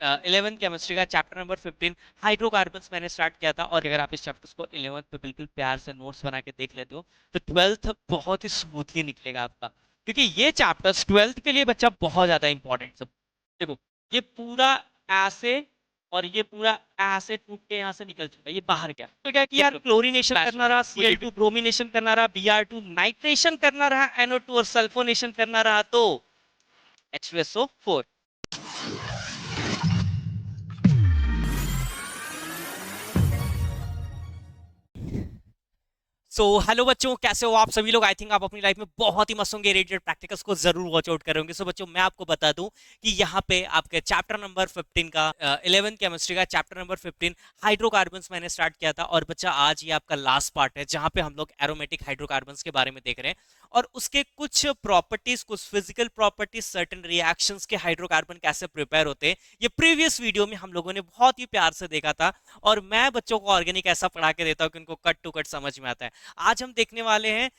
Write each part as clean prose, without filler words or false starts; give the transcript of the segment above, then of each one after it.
11th chemistry का chapter number 15 hydrocarbons मैंने start किया था। और अगर आप इस चैप्टर को 11th पे बिल्कुल प्यार से नोट्स बना के देख लेते हो तो 12th बहुत ही स्मूथली निकलेगा आपका, क्योंकि ये चैप्टर्स 12th के लिए बच्चा बहुत ज्यादा इंपॉर्टेंट है। देखो, ये पूरा ऐसे और ये पूरा ऐसे टूट के यहाँ से निकल चुका है, ये बाहर क्या तो क्या कि यार क्लोरीनेशन करना रहा, Cl2 ब्रोमिनेशन करना रहा, Br2 नाइट्रेशन करना रहा, NO2 और सल्फोनेशन करना रहा, तो H2SO4। सो हेलो बच्चों, कैसे हो आप सभी लोग। आई थिंक आप अपनी लाइफ में बहुत ही मस्त होंगे, रेडिएट प्रैक्टिकल्स को जरूर वॉच आउट करेंगे। सो बच्चों, मैं आपको बता दूं कि यहाँ पे आपके चैप्टर नंबर 15 का 11th केमिस्ट्री का चैप्टर नंबर 15 हाइड्रोकार्बन्स मैंने स्टार्ट किया था। और बच्चा आज ये आपका लास्ट पार्ट है जहाँ पे हम लोग एरोमेटिक हाइड्रोकार्बन्स के बारे में देख रहे हैं और उसके कुछ प्रॉपर्टीज, कुछ फिजिकल प्रॉपर्टीज, सर्टेन रिएक्शंस के हाइड्रोकार्बन कैसे प्रिपेयर होते हैं, ये प्रीवियस वीडियो में हम लोगों ने बहुत ही प्यार से देखा था। और मैं बच्चों को ऑर्गेनिक ऐसा पढ़ा के देता हूँ कि उनको कट टू कट समझ में आता है। आज हम देखने वाले हैं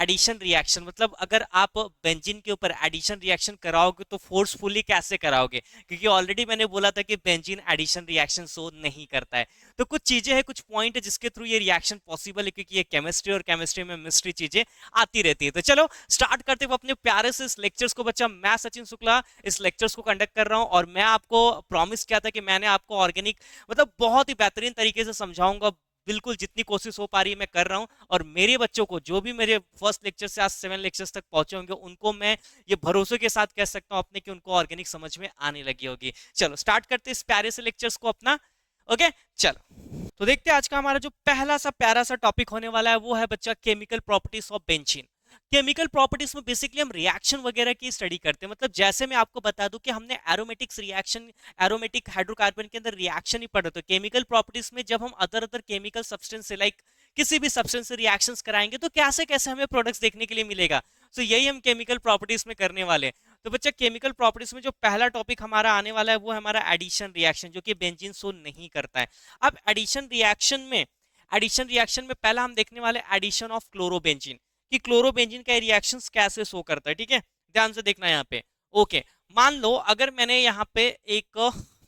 एडिशन रिएक्शन, मतलब अगर आप बेंजीन के ऊपर एडिशन रिएक्शन कराओगे तो फोर्सफुली कैसे कराओगे, क्योंकि ऑलरेडी मैंने बोला था कि बेंजीन एडिशन रिएक्शन शो नहीं करता है। तो कुछ चीजें हैं, कुछ पॉइंट है जिसके थ्रू ये रिएक्शन पॉसिबल है, क्योंकि ये केमिस्ट्री और केमिस्ट्री में मिस्ट्री चीजें आती रहती है। तो चलो स्टार्ट करते हुए अपने प्यारे से इस लेक्चर्स को। बच्चा, मैं सचिन शुक्ला इस लेक्चर्स को कंडक्ट कर रहा हूं और मैं आपको प्रॉमिस किया था कि मैंने आपको ऑर्गेनिक मतलब बहुत ही बेहतरीन तरीके से समझाऊंगा। बिल्कुल जितनी कोशिश हो पा रही है मैं कर रहा हूं। और मेरे बच्चों को, जो भी मेरे फर्स्ट लेक्चर से आज 7 लेक्चर्स तक पहुंचे होंगे, उनको मैं ये भरोसे के साथ कह सकता हूं अपने कि उनको ऑर्गेनिक समझ में आने लगी होगी। चलो स्टार्ट करते इस प्यारे से लेक्चर्स को अपना। ओके, चलो तो देखते हैं आज का हमारा जो पहला सा प्यारा सा टॉपिक होने वाला है वो है बच्चा chemical properties of benzene. Chemical properties में बेसिकली हम रिएक्शन वगैरह की स्टडी करते हैं। मतलब जैसे मैं आपको बता दूं कि हमने एरोमेटिक्स रिएक्शन, एरोमेटिक हाइड्रोकार्बन के अंदर रिएक्शन ही पढ़ा। तो केमिकल प्रॉपर्टीज में जब हम अदर अदर केमिकल सब्सटेंस से, लाइक किसी भी सब्सटेंस से रिएक्शंस कराएंगे तो कैसे कैसे हमें प्रोडक्ट्स देखने के लिए मिलेगा। तो यही हम केमिकल प्रॉपर्टीज में करने वाले हैं। तो बच्चा, केमिकल प्रॉपर्टीज में जो पहला टॉपिक हमारा आने वाला है वो है हमारा एडिशन रिएक्शन, जो कि बेंजीन शो नहीं करता है। अब एडिशन रिएक्शन में पहला हम देखने वाले एडिशन ऑफ क्लोरोबेंजीन, कि क्लोरोबेंजीन का रिएक्शंस कैसे शो करता है। ठीक है, ध्यान से देखना यहाँ पे। ओके, मान लो अगर मैंने यहाँ पे एक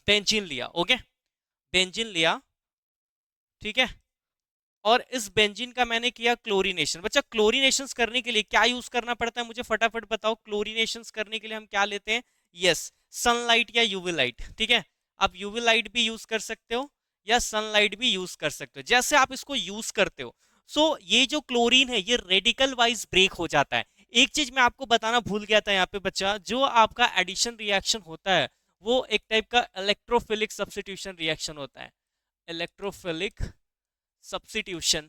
बेंजीन लिया, ओके, बेंजीन लिया, ठीक है, और इस बेंजीन का मैंने किया क्लोरीनेशन। बच्चा, क्लोरीनेशन करने के लिए क्या यूज करना पड़ता है, मुझे फटाफट बताओ। क्लोरीनेशन करने के लिए हम क्या लेते हैं? यस, सनलाइट या यूवी लाइट। ठीक है, आप यूवी लाइट भी यूज कर सकते हो या सनलाइट भी यूज कर सकते हो, जैसे आप इसको यूज करते हो। ये जो क्लोरीन है ये रेडिकल वाइज ब्रेक हो जाता है। एक चीज मैं आपको बताना भूल गया था यहाँ पे बच्चा, जो आपका एडिशन रिएक्शन होता है वो एक टाइप का इलेक्ट्रोफिलिक सब्स्टिट्यूशन रिएक्शन होता है। Electrophilic substitution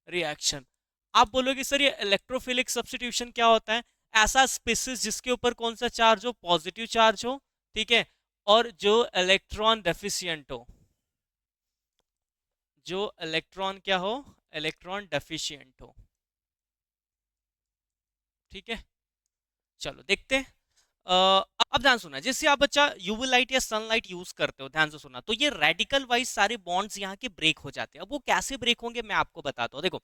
reaction. आप बोलोगे सर ये इलेक्ट्रोफिलिक सब्स्टिट्यूशन क्या होता है? ऐसा स्पीसीज जिसके ऊपर कौन सा चार्ज हो? पॉजिटिव चार्ज हो, ठीक है, और जो इलेक्ट्रॉन डेफिशिएंट हो, जो इलेक्ट्रॉन क्या हो? इलेक्ट्रॉन डेफिशिएंट हो। ठीक है, चलो देखते हैं। अब ध्यान सुना, जैसे आप बच्चा यूवी लाइट या सनलाइट यूज करते हो, ध्यान से सुना, तो ये रेडिकल वाइज सारे बॉन्ड्स यहाँ के ब्रेक हो जाते हैं। अब वो कैसे ब्रेक होंगे मैं आपको बताता हूँ। देखो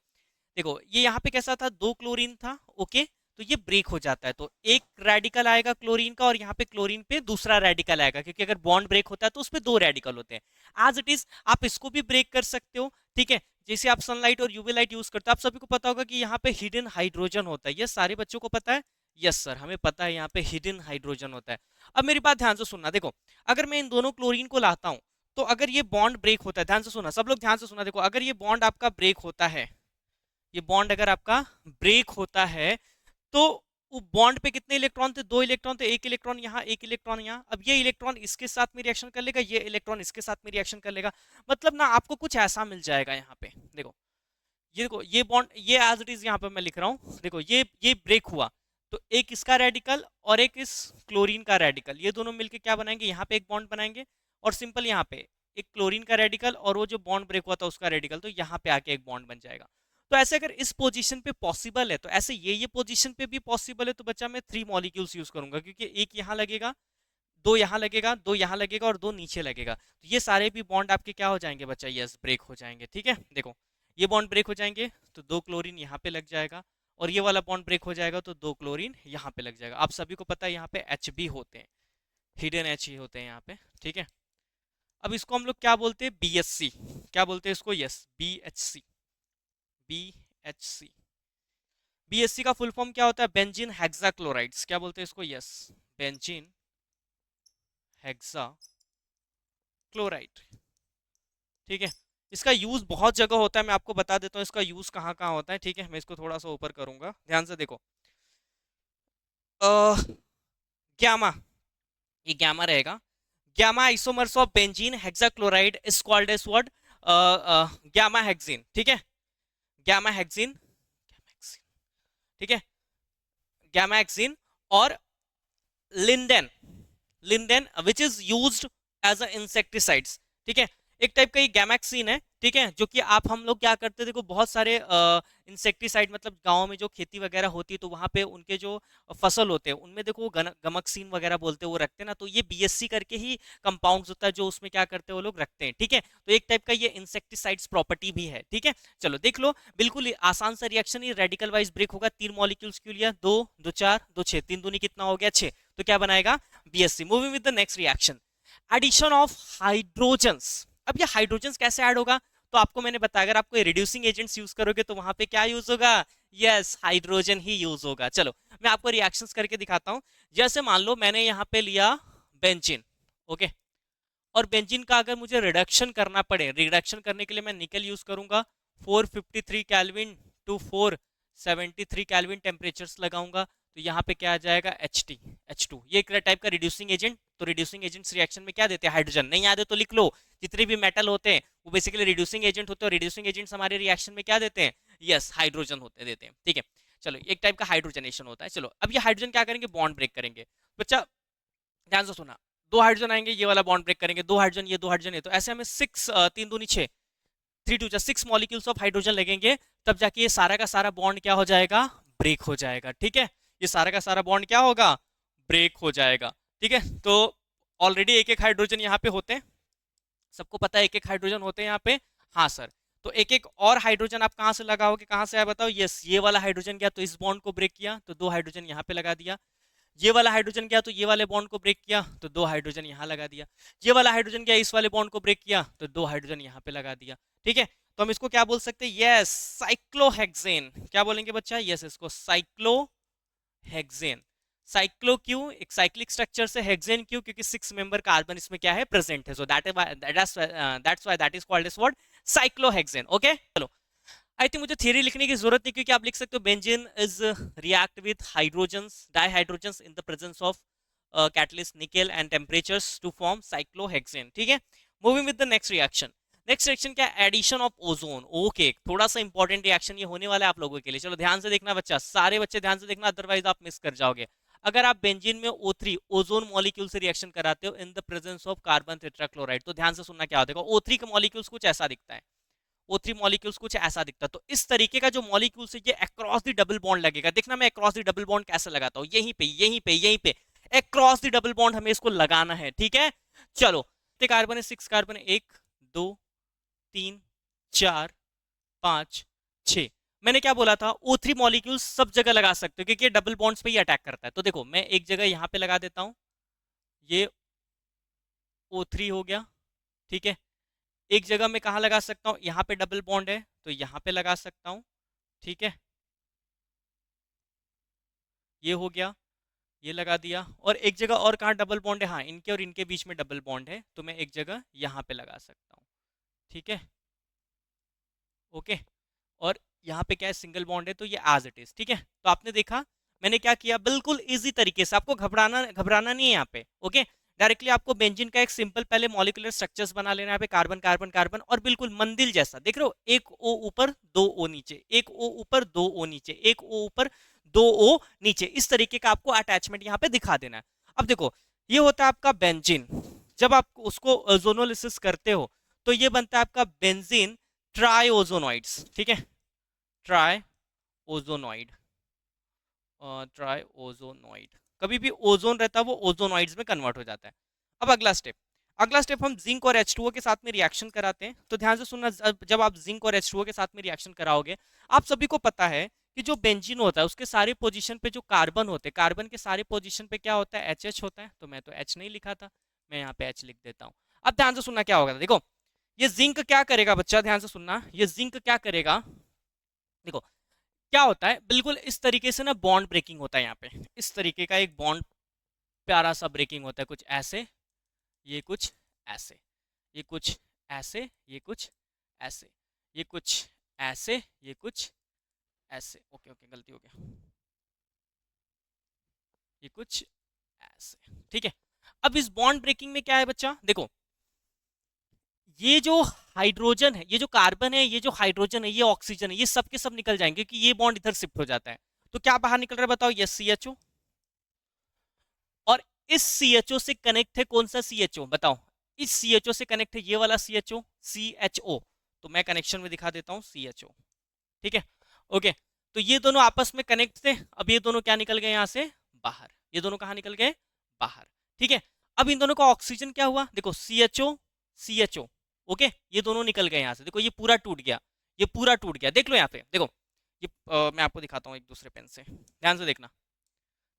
देखो, ये यहाँ पे कैसा था, दो क्लोरीन था, ओके, तो ये ब्रेक हो जाता है। तो एक रेडिकल आएगा क्लोरीन का और यहाँ पे क्लोरीन पे दूसरा रेडिकल आएगा, क्योंकि अगर बॉन्ड ब्रेक होता है तो उस पे दो रेडिकल होते हैं। एज इट इज आप इसको भी ब्रेक कर सकते हो। ठीक है, जैसे आप सनलाइट और यूवी लाइट यूज करते हो, आप सभी को पता होगा कि यहाँ पे हिडन हाइड्रोजन होता है। ये सारे बच्चों को पता है? यस सर, हमें पता है यहाँ पे हिडन हाइड्रोजन होता है। अब मेरी बात ध्यान से सुनना, देखो अगर मैं इन दोनों क्लोरीन को लाता हूं तो अगर ये बॉन्ड ब्रेक होता है, ध्यान से सुना सब लोग, ध्यान से सुना, देखो अगर ये बॉन्ड आपका ब्रेक होता है, ये बॉन्ड अगर आपका ब्रेक होता है तो वो बॉन्ड पे कितने इलेक्ट्रॉन थे? दो इलेक्ट्रॉन थे, एक इलेक्ट्रॉन यहाँ, एक इलेक्ट्रॉन यहाँ। अब ये इलेक्ट्रॉन इसके साथ में रिएक्शन कर लेगा, ये इलेक्ट्रॉन इसके साथ में रिएक्शन कर लेगा। मतलब ना आपको कुछ ऐसा मिल जाएगा यहाँ पे। देखो ये बॉन्ड, ये एज इट इज यहाँ पे मैं लिख रहा हूँ, देखो ये ब्रेक हुआ तो एक इसका रेडिकल और एक इस क्लोरीन का रेडिकल, ये दोनों मिलके क्या बनाएंगे? यहाँ पे एक बॉन्ड बनाएंगे। और सिंपल यहाँ पे एक क्लोरीन का रेडिकल और वो जो बॉन्ड ब्रेक हुआ था उसका रेडिकल, तो यहाँ पे आके एक बॉन्ड बन जाएगा। तो ऐसे अगर इस पोजीशन पे पॉसिबल है तो ऐसे ये पोजीशन पे भी पॉसिबल है, तो बच्चा मैं 3 मॉलिक्यूल्स यूज करूंगा, क्योंकि एक यहाँ लगेगा, दो यहाँ लगेगा, दो यहाँ लगेगा और दो नीचे लगेगा। तो ये सारे भी बॉन्ड आपके क्या हो जाएंगे बच्चा? यस, ब्रेक हो जाएंगे। ठीक है, देखो ये बॉन्ड ब्रेक हो जाएंगे तो दो क्लोरीन यहाँ पे लग जाएगा, और ये वाला बॉन्ड ब्रेक हो जाएगा तो दो क्लोरीन यहाँ पे लग जाएगा। आप सभी को पता है यहाँ पे एच भी होते हैं। हिडन एच ही होते हैं यहाँ पे, ठीक है। अब इसको हम लोग क्या बोलते हैं, बीएचसी, क्या बोलते हैं इसको, यस बीएचसी, बीएचसी। बीएचसी का फुल फॉर्म क्या होता है, बेंजीन हेक्साक्लोराइड्स, क्या बोलते हैं इसको, यस बेंजीन हेक्सा क्लोराइड, ठीक है। इसका यूज बहुत जगह होता है, मैं आपको बता देता हूँ इसका यूज कहाँ कहाँ होता है, ठीक है। मैं इसको थोड़ा सा ऊपर करूंगा, ध्यान से देखो। गैमा, ये गैमा रहेगा। Gamma isomers of benzene hexachloride is called as what, gamma hexene, ठीक है। गैमा हेक्सीन, ठीक है, गैमा हेक्सीन। और lindane, lindane which is used as a insecticides, ठीक है। एक टाइप का ये गैमैक्सीन है, ठीक है, जो कि आप हम लोग क्या करते हैं, देखो बहुत सारे इंसेक्टिसाइड, मतलब गांव में जो खेती वगैरह होती है तो वहां पे उनके जो फसल होते हैं उनमें देखो वो गमकसीन वगैरह बोलते हैं, वो रखते हैं ना, तो ये बीएससी करके ही कंपाउंड्स होता है जो उसमें क्या करते हैं वो लोग रखते हैं, ठीक है। तो एक टाइप का ये इंसेक्टिसाइड्स प्रॉपर्टी भी है, ठीक है। चलो देख लो, बिल्कुल आसान सा रिएक्शन, ये रेडिकल वाइज ब्रेक होगा, 3 मॉलिक्यूल्स क्यों लिया, 2 2 4 2 6, 3 दूनी कितना हो गया 6, तो क्या बनाएगा BSC. Moving with the next reaction, addition of hydrogens. अब ये हाइड्रोजन्स कैसे ऐड होगा, तो आपको मैंने बताया अगर आपको रिड्यूसिंग एजेंट्स यूज करोगे तो वहां पे क्या यूज होगा, यस हाइड्रोजन ही यूज होगा। चलो मैं आपको रिएक्शंस करके दिखाता हूं। जैसे मान लो मैंने यहाँ पे लिया बेंजीन, ओके, और बेंजीन का अगर मुझे रिडक्शन करना पड़े, रिडक्शन करने के लिए मैं निकल यूज करूंगा, 453 केल्विन टू 473 केल्विन टेम्परेचर्स लगाऊंगा, तो यहाँ पे क्या आ जाएगा एच टी, H2, ये एक टाइप का रिड्यूसिंग एजेंट। तो रिड्यूसिंग एजेंट्स रिएक्शन में क्या देते हैं, हाइड्रोजन। नहीं याद है तो लिख लो, जितने भी मेटल होते हैं वो बेसिकली रिड्यूसिंग एजेंट होते हैं, और रिड्यूसिंग एजेंट्स हमारे रिएक्शन में क्या देते हैं, यस हाइड्रोजन होते देते हैं, ठीक है। चलो एक टाइप का हाइड्रोजनेशन होता है। चलो अब ये हाइड्रोजन क्या करेंगे, बॉन्ड ब्रेक करेंगे। बच्चा ध्यान से सुना, 2 हाइड्रोजन आएंगे, ये वाला बॉन्ड ब्रेक करेंगे, 2 हाइड्रोजन ये, 2 हाइड्रोजन ये, तो ऐसे हमें 6, 3 दूनी 6, 3 2 6 मॉलिक्यूल्स ऑफ हाइड्रोजन लगेंगे, तब जाके ये सारा का सारा बॉन्ड क्या हो जाएगा, ब्रेक हो जाएगा, ठीक है। ये सारा का सारा बॉन्ड क्या होगा, ब्रेक हो जाएगा, ठीक है। तो ऑलरेडी एक एक हाइड्रोजन यहाँ पे होते हैं, सबको पता है एक एक हाइड्रोजन होते हैं यहाँ पे, हाँ सर। तो एक एक और हाइड्रोजन आप कहाँ से लगाओगे, कहाँ से आया बताओ, यस ये वाला हाइड्रोजन गया तो इस बॉन्ड को ब्रेक किया, तो 2 हाइड्रोजन यहाँ पे लगा दिया। ये वाला हाइड्रोजन गया तो ये वाले बॉन्ड को ब्रेक किया, तो 2 हाइड्रोजन यहाँ लगा दिया। ये वाला हाइड्रोजन गया इस वाले बॉन्ड को ब्रेक किया, तो 2 हाइड्रोजन यहाँ पे लगा दिया, ठीक है। तो हम इसको क्या बोल सकते हैं, यस साइक्लोहेक्सेन, क्या बोलेंगे बच्चा, यस इसको साइक्लोहेक्सेन। साइक्लो क्यों, एक साइक्लिक स्ट्रक्चर से, हेक्सेन क्यों, क्योंकि 6 मेंबर कार्बन इसमें क्या है, प्रेजेंट है, so that's why that is called as what, cyclohexane, okay. चलो आई थिंक मुझे थियरी लिखने की जरूरत नहीं, क्योंकि आप लिख सकते हो benzene is react with hydrogens, dihydrogens in the presence of catalyst nickel and temperatures to form cyclohexane, ठीक है। Moving with the next reaction, next reaction क्या, एडिशन ऑफ ओजोन, ओके, थोड़ा सा इंपॉर्टेंट रिएक्शन ये होने वाला है आप लोगों के लिए। चलो ध्यान से देखना बच्चा, सारे बच्चे ध्यान से देखना, अदरवाइज आप मिस कर जाओगे। अगर आप बेंजीन में O3 ओजोन मॉलिक्यूल से रिएक्शन कराते हो इन the presence of carbon tetrachloride, तो ध्यान से सुनना क्या होता है, O3 का मॉलिक्यूल्स कुछ ऐसा दिखता है, O3 मॉलिक्यूल्स कुछ ऐसा दिखता है। तो इस तरीके का जो मॉलिक्यूल्स है ये अक्रॉस द डबल बॉन्ड लगेगा। देखना मैं अक्रॉस द डबल बॉन्ड कैसे लगाता हूं, यहीं पे यहीं पे यहीं पे अक्रॉस द डबल बॉन्ड हमें इसको लगाना है, ठीक है। चलो कार्बन है 6 कार्बन, 1 2 3 4 5 6, मैंने क्या बोला था, O3 मॉलिक्यूल सब जगह लगा सकते हो क्योंकि डबल बॉन्ड्स पे ही अटैक करता है। तो देखो मैं एक जगह यहां पे लगा देता हूं, ये O3 हो गया, ठीक है। एक जगह मैं कहां लगा सकता हूं, यहां पे डबल बॉन्ड है तो यहां पे लगा सकता हूं, ठीक है, ये हो गया, ये लगा दिया। और एक जगह और कहां डबल बॉन्ड है, हाँ इनके और इनके बीच में डबल बॉन्ड है, तो मैं एक जगह यहां पे लगा सकता हूं, ठीक है, ओके। और यहाँ पे क्या है, सिंगल बॉन्ड है, तो ये एज इट इज, ठीक है। तो आपने देखा मैंने क्या किया, बिल्कुल इजी तरीके से, आपको घबराना घबराना नहीं है यहाँ पे, ओके। डायरेक्टली आपको बेंजीन का एक सिंपल पहले मॉलिक्यूलर स्ट्रक्चर्स बना लेना है, यहाँ पे कार्बन कार्बन कार्बन, और बिल्कुल मंदिर जैसा देख रहे हो, एक ओ ऊपर 2 O नीचे, एक ओ ऊपर 2 O नीचे, एक ओ ऊपर 2 O नीचे, इस तरीके का आपको अटैचमेंट यहाँ पे दिखा देना है। अब देखो ये होता है आपका बेंजीन, जब आप उसको ओजोनोलिसिस करते हो तो ये बनता है आपका बेंजीन ट्राइओजोनॉइड्स, ठीक है, ट्राई ओजोनॉइड, ट्राइओजोनॉइड, कभी भी ओजोन रहता है वो ओजोनॉइड्स में कन्वर्ट हो जाता है। अब अगला स्टेप, अगला स्टेप हम जिंक और H2O के साथ में रिएक्शन कराते हैं। तो ध्यान से सुनना, जब आप जिंक और H2O के साथ में रिएक्शन कराओगे, आप सभी को पता है कि जो बेंजीन होता है उसके सारे पोजीशन पे जो कार्बन होते हैं, कार्बन के सारे पोजीशन पे क्या होता है, एच एच होता है। तो मैं तो एच नहीं लिखा था, मैं यहाँ पे एच लिख देता हूँ। अब ध्यान से सुनना क्या होगा, देखो ये जिंक क्या करेगा बच्चा, ध्यान से सुनना, ये जिंक क्या करेगा, देखो क्या होता है, बिल्कुल इस तरीके से ना बॉन्ड ब्रेकिंग होता है यहाँ पे, इस तरीके का एक बॉन्ड प्यारा सा ब्रेकिंग होता है, कुछ ऐसे, ये कुछ ऐसे, ये कुछ ऐसे, ये कुछ ऐसे, ये कुछ ऐसे, ये कुछ ऐसे, ओके ओके गलती हो गया, ये कुछ ऐसे, ठीक है। अब इस बॉन्ड ब्रेकिंग में क्या है बच्चा, देखो ये जो हाइड्रोजन है, ये जो कार्बन है, ये जो हाइड्रोजन है, ये ऑक्सीजन है, ये सब के सब निकल जाएंगे कि ये बॉन्ड इधर शिफ्ट हो जाता है। तो क्या बाहर निकल रहा है बताओ, ये CHO, और इस CHO से कनेक्ट है कौन सा CHO बताओ, इस CHO से कनेक्ट है ये वाला CHO, CHO। तो मैं कनेक्शन में दिखा देता हूं CHO, ठीक है, ओके। तो ये दोनों आपस में कनेक्ट थे, अब ये दोनों क्या निकल गए यहां से बाहर, ये दोनों कहां निकल गए बाहर, ठीक है। अब इन दोनों का ऑक्सीजन क्या हुआ, देखो CHO CHO, ओके, ये दोनों निकल गए यहां से, देखो ये पूरा टूट गया, ये पूरा टूट गया, देख लो यहाँ पे, देखो ये मैं आपको दिखाता हूँ एक दूसरे पेन से, ध्यान से देखना,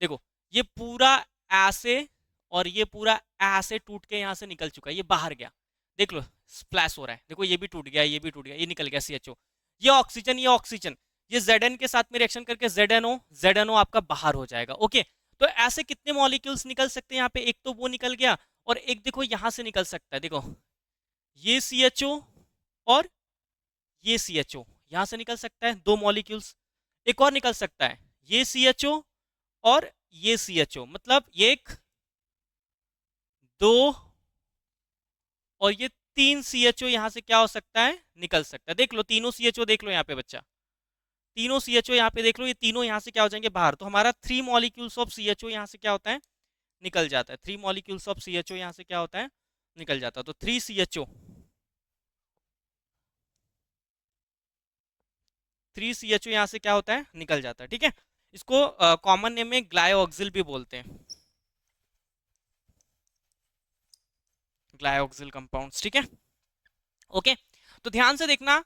देखो ये पूरा ऐसे और ये पूरा ऐसे टूट के यहाँ से निकल चुका है, ये बाहर गया, देख लो स्प्लैश हो रहा है, देखो ये भी टूट गया, ये भी टूट गया, ये निकल गया CHO, ये ऑक्सीजन, ये ऑक्सीजन, ये Zn के साथ में रिएक्शन करके ZNO आपका बाहर हो जाएगा, ओके। तो ऐसे कितने मॉलिक्यूल्स निकल सकते हैं यहाँ पे, एक तो वो निकल गया, और एक देखो यहां से निकल सकता है, देखो ये CHO और ये CHO यहां से निकल सकता है, दो मॉलिक्यूल्स, एक और निकल सकता है, ये CHO और ये CHO, मतलब एक दो और ये तीन CHO यहां से क्या हो सकता है, निकल सकता है, देख लो तीनों CHO देख लो यहाँ पे बच्चा, तीनों CHO यहाँ पे देख लो, ये तीनों यहाँ से क्या हो जाएंगे बाहर, तो हमारा 3 मॉलिक्यूल्स ऑफ CHO यहाँ से क्या होता है, निकल जाता है, 3 मॉलिक्यूल्स ऑफ CHO यहाँ से क्या होता है, निकल जाता है, तो 3 CHO यहाँ से क्या होता है, निकल जाता है, ठीक है। इसको कॉमन नेम में ग्लायोक्सिल भी बोलते हैं, ग्लायोक्सिल कंपाउंड्स, ठीक है, ओके। तो ध्यान से देखना,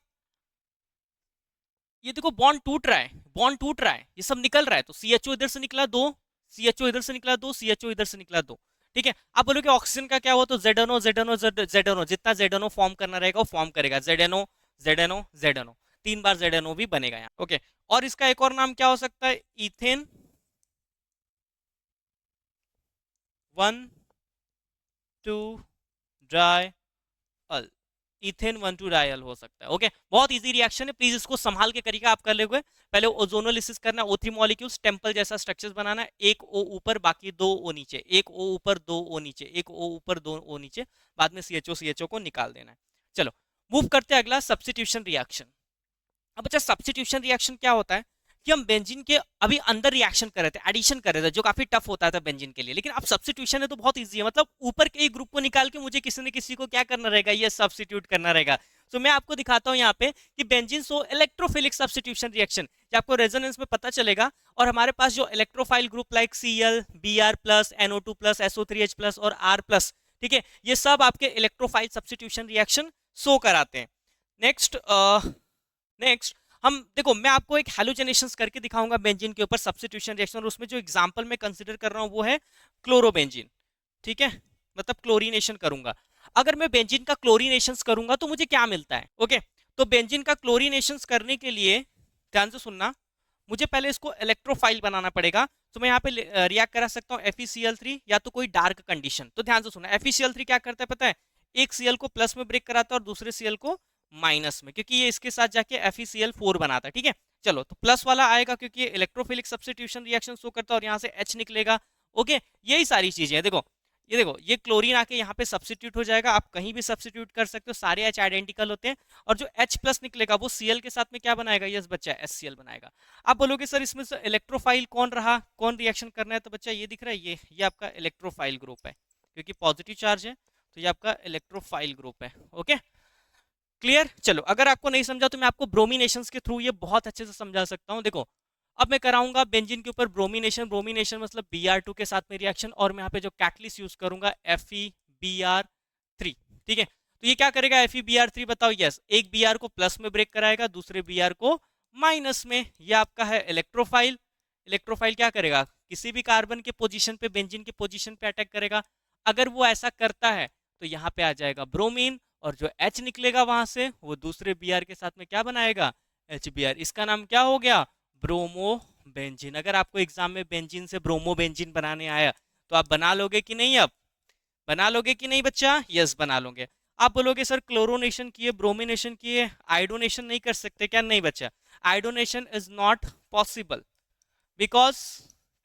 ये देखो बॉन्ड टूट रहा है, बॉन्ड टूट रहा है, ये सब निकल रहा है, तो CHO इधर से निकला दो, CHO इधर से निकला दो, CHO इधर से निकला दो, ठीक है। आप बोलोगे ऑक्सीजन का क्या हुआ, तो ZNO ZNO ZNO, जितना ZNO फॉर्म करना रहेगा वो फॉर्म करेगा, ZNO ZNO ZNO, 3 बार ZNO भी बनेगा यहाँ, ओके। और इसका एक और नाम क्या हो सकता है, इथेन 1,2 डाई अल, इथेन 1,2 डायल हो सकता है, ओके। बहुत इजी रिएक्शन है, प्लीज इसको संभाल के करिएगा, आप कर लोगे। पहले ओजोनोलिसिस करना, O3 मॉलिक्यूल्स टेम्पल जैसा स्ट्रक्चर्स बनाना, एक O ऊपर बाकी 2 O नीचे, एक O ऊपर 2 O नीचे, एक O ऊपर 2 O नीचे, बाद में CHO को निकाल देना है। चलो मूव करते हैं अगला, सब्स्टिट्यूशन रिएक्शन। अब अच्छा सब्स्टिट्यूशन रिएक्शन क्या होता है कि हम बेंजीन के अभी अंदर रिएक्शन कर रहे थे, एडिशन कर रहे थे, जो काफी टफ होता था बेंजीन के लिए, लेकिन अब सब्स्टिट्यूशन है तो बहुत इजी है, मतलब ऊपर के एक ग्रुप को निकाल के मुझे किसी न किसी को क्या करना रहेगा, ये सब्स्टिट्यूट करना रहेगा। तो मैं आपको दिखाता हूं यहाँ पे कि बेंजीन सो इलेक्ट्रोफिलिक सब्स्टिट्यूशन रिएक्शन, आपको रेजोनेंस में पता चलेगा, और हमारे पास जो electrophile group like Cl Br+, NO2+, SO3H+ और R+, ठीक है, ये सब आपके इलेक्ट्रोफाइल सब्स्टिट्यूशन रिएक्शन शो कराते हैं। नेक्स्ट हम देखो, मैं आपको एक हैलोजेनेशंस करके दिखाऊंगा बेंजीन के ऊपर सब्स्टिट्यूशन रिएक्शन, और उसमें जो एग्जांपल मैं कंसीडर कर रहा हूं वो है क्लोरोबेंजीन, ठीक है, मतलब क्लोरीनेशन करूंगा। अगर मैं बेंजीन का क्लोरीनेशंस करूंगा तो मुझे क्या मिलता है, ओके। तो बेंजीन का क्लोरीनेशंस करने के लिए ध्यान से सुनना, मुझे पहले इसको इलेक्ट्रोफाइल बनाना पड़ेगा, तो मैं यहाँ पे रिएक्ट करा सकता हूँ FeCl3 या तो कोई डार्क कंडीशन। तो ध्यान से सुनना, FeCl3 क्या करता है पता है, एक Cl को प्लस में ब्रेक कराता है और दूसरे Cl को माइनस में, क्योंकि ये इसके साथ जाके FeCl4 बनाता है, ठीक है। चलो तो प्लस वाला आएगा क्योंकि ये इलेक्ट्रोफिलिक सब्स्टिट्यूशन रिएक्शन शो करता है, और यहाँ से H निकलेगा, ओके। यही सारी चीजें हैं, देखो ये क्लोरीन आके यहाँ पे सब्स्टिट्यूट हो जाएगा, आप कहीं भी सब्स्टिट्यूट कर सकते हो, सारे H आइडेंटिकल होते हैं, और जो H+ निकलेगा वो Cl के साथ में क्या बनाएगा, यस बच्चा HCl बनाएगा। आप बोलोगे सर इसमें से इलेक्ट्रोफाइल कौन रहा, कौन रिएक्शन करना है, तो बच्चा ये दिख रहा है, ये आपका इलेक्ट्रोफाइल ग्रुप है, क्योंकि पॉजिटिव चार्ज है तो ये आपका इलेक्ट्रोफाइल ग्रुप है, ओके क्लियर। चलो अगर आपको नहीं समझा तो मैं आपको ब्रोमिनेशंस के थ्रू ये बहुत अच्छे से समझा सकता हूँ। देखो अब मैं कराऊंगा बेंजीन के ऊपर ब्रोमिनेशन मतलब Br2 के साथ में रिएक्शन, और मैं यहाँ पे जो कैटलिस्ट यूज करूंगा FeBr3, ठीक है। तो ये क्या करेगा FeBr3 बताओ, यस एक Br को प्लस में ब्रेक कराएगा, दूसरे Br को माइनस में। ये आपका है इलेक्ट्रोफाइल। इलेक्ट्रोफाइल क्या करेगा, किसी भी कार्बन के पोजीशन पे, बेंजीन के पोजीशन पे अटैक करेगा। अगर वो ऐसा करता है तो यहाँ पे आ जाएगा ब्रोमीन, और जो H निकलेगा वहां से वो दूसरे Br के साथ में क्या बनाएगा, HBr। इसका नाम क्या हो गया, ब्रोमो बेंजीन। अगर आपको एग्जाम में बेंजीन से ब्रोमो बेंजीन बनाने आया तो आप बना लोगे कि नहीं, अब बना लोगे कि नहीं बच्चा, यस बना लोगे। आप बोलोगे सर क्लोरोनेशन किए, ब्रोमिनेशन किए, आयोडोनेशन नहीं कर सकते क्या, नहीं बच्चा, आयोडोनेशन इज नॉट पॉसिबल। बिकॉज,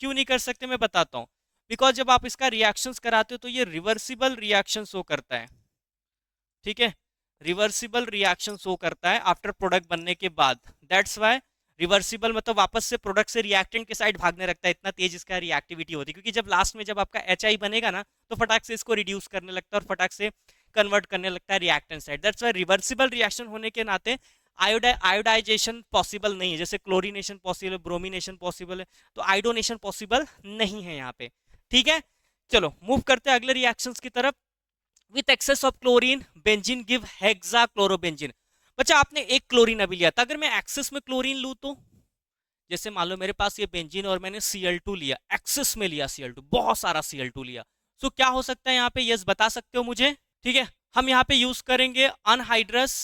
क्यों नहीं कर सकते मैं बताता हूं। बिकॉज जब आप इसका रिएक्शंस कराते हो तो ये रिवर्सिबल रिएक्शन शो करता है, ठीक है, रिवर्सिबल रिएक्शन शो करता है आफ्टर प्रोडक्ट बनने के बाद। दैट्स वाई रिवर्सिबल मतलब वापस से प्रोडक्ट से रिएक्टेंट के साइड भागने लगता है, इतना तेज इसका रिएक्टिविटी होती है। क्योंकि जब लास्ट में जब आपका HI बनेगा ना तो फटाक से इसको रिड्यूस करने लगता है और फटाक से कन्वर्ट करने लगता है reactant side. That's why reversible reaction होने के नाते आयोडाइजेशन पॉसिबल नहीं है। जैसे क्लोरीनेशन पॉसिबल है, ब्रोमिनेशन पॉसिबल है, तो आयोडोनेशन पॉसिबल नहीं है यहाँ पे, ठीक है। चलो मूव करते हैं अगले रिएक्शंस की तरफ। With excess of chlorine benzene give hexachlorobenzene. बच्चा आपने एक क्लोरीन अभी लिया था, अगर मैं एक्सेस में क्लोरीन लूं तो, जैसे मान लो मेरे पास ये बेंजीन और मैंने Cl2 लिया, एक्सेस में लिया Cl2, बहुत सारा Cl2 लिया, तो क्या हो सकता है यहाँ पे, यस बता सकते हो मुझे, ठीक है। हम यहाँ पे यूज करेंगे अनहाइड्रस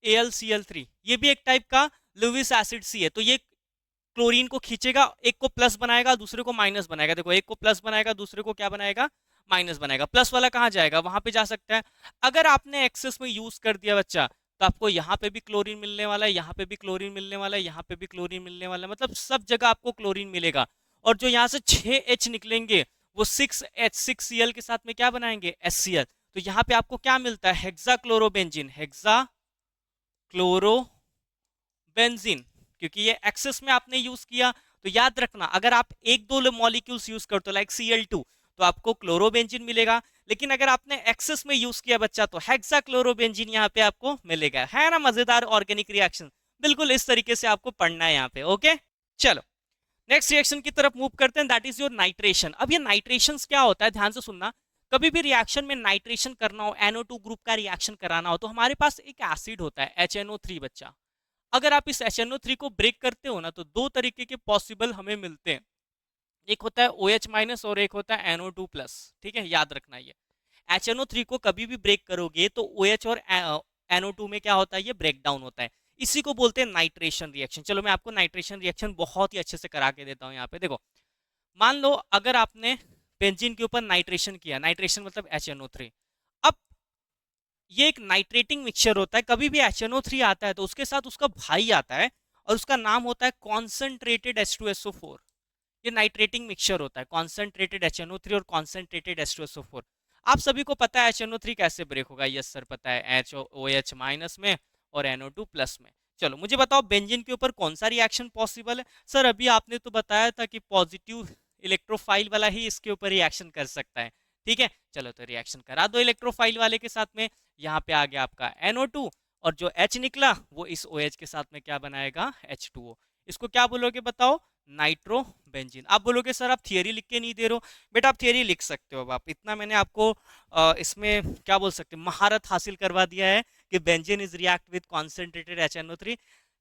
AlCl3, ये भी एक टाइप का लुइस एसिड सी है। तो ये क्लोरीन को खींचेगा, एक को प्लस बनाएगा दूसरे को माइनस बनाएगा। देखो एक को प्लस बनाएगा दूसरे को क्या बनाएगा, माइनस बनाएगा। प्लस वाला कहाँ जाएगा, वहां पे जा सकता है। अगर आपने एक्सेस में यूज कर दिया बच्चा तो आपको यहाँ पे भी क्लोरीन मिलने वाला है, यहाँ पे भी क्लोरीन मिलने वाला है, यहाँ पे भी क्लोरीन मिलने वाला है, मतलब सब जगह आपको क्लोरीन मिलेगा। और जो यहाँ से 6H निकलेंगे वो 6H 6Cl के साथ में क्या बनाएंगे, HCl। तो यहाँ पे आपको क्या मिलता है, हेक्साक्लोरोबेंजीन, हेक्साक्लोरोबेंजीन, क्योंकि ये एक्सेस में आपने यूज किया। तो याद रखना अगर आप एक दो मॉलिक्यूल्स यूज करते हो लाइक Cl2 तो आपको क्लोरोबेंजीन मिलेगा, लेकिन अगर आपने एक्सेस में यूज किया बच्चा तो हेक्साक्लोरोबेंजीन यहाँ पे आपको मिलेगा। है ना मजेदार ऑर्गेनिक रिएक्शन, बिल्कुल इस तरीके से आपको पढ़ना है यहाँ पे, ओके। चलो नेक्स्ट रिएक्शन की तरफ मूव करते हैं, दैट इज योर नाइट्रेशन। अब ये नाइट्रेशन क्या होता है, ध्यान से सुनना। कभी भी रिएक्शन में नाइट्रेशन करना हो, NO2 ग्रुप का रिएक्शन कराना हो, तो हमारे पास एक एसिड होता है HNO3 बच्चा। अगर आप इस HNO3 को ब्रेक करते हो ना तो दो तरीके के पॉसिबल हमें मिलते हैं, एक होता है OH माइनस और एक होता है NO2 प्लस, ठीक है, याद रखना। ये HNO3 को कभी भी ब्रेक करोगे तो OH और NO2 में क्या होता है, ये ब्रेक डाउन होता है। इसी को बोलते हैं नाइट्रेशन रिएक्शन। चलो मैं आपको नाइट्रेशन रिएक्शन बहुत ही अच्छे से करा के देता हूँ। यहाँ पे देखो, मान लो अगर आपने बेंजीन के ऊपर नाइट्रेशन किया, नाइट्रेशन मतलब HNO3। अब ये एक नाइट्रेटिंग मिक्सचर होता है, कभी भी HNO3 आता है तो उसके साथ उसका भाई आता है और उसका नाम होता है कॉन्सेंट्रेटेड H2SO4। ये नाइट्रेटिंग मिक्सचर होता है, कॉन्सेंट्रेटेड HNO3 और कॉन्सेंट्रेटेड H2SO4। आप सभी को पता है HNO3 कैसे ब्रेक होगा, यस सर पता है, OH माइनस में और NO2 प्लस में। चलो मुझे बताओ बेंजीन के ऊपर कौन सा रिएक्शन पॉसिबल है। सर अभी आपने तो बताया था कि पॉजिटिव इलेक्ट्रोफाइल वाला ही इसके ऊपर रिएक्शन कर सकता है, ठीक है। चलो तो रिएक्शन करा दो इलेक्ट्रोफाइल वाले के साथ में। यहाँ पे आ गया आपका NO2 और जो H निकला वो इस OH के साथ में क्या बनाएगा, H2O। इसको क्या बोलोगे बताओ, नाइट्रो बेंजीन। आप बोलोगे सर आप थियरी लिख के नहीं दे रहे हो, बेटा आप थियरी लिख सकते हो। अब आप इतना मैंने आपको इसमें क्या बोल सकते महारत हासिल करवा दिया है कि benzene is react with concentrated HNO3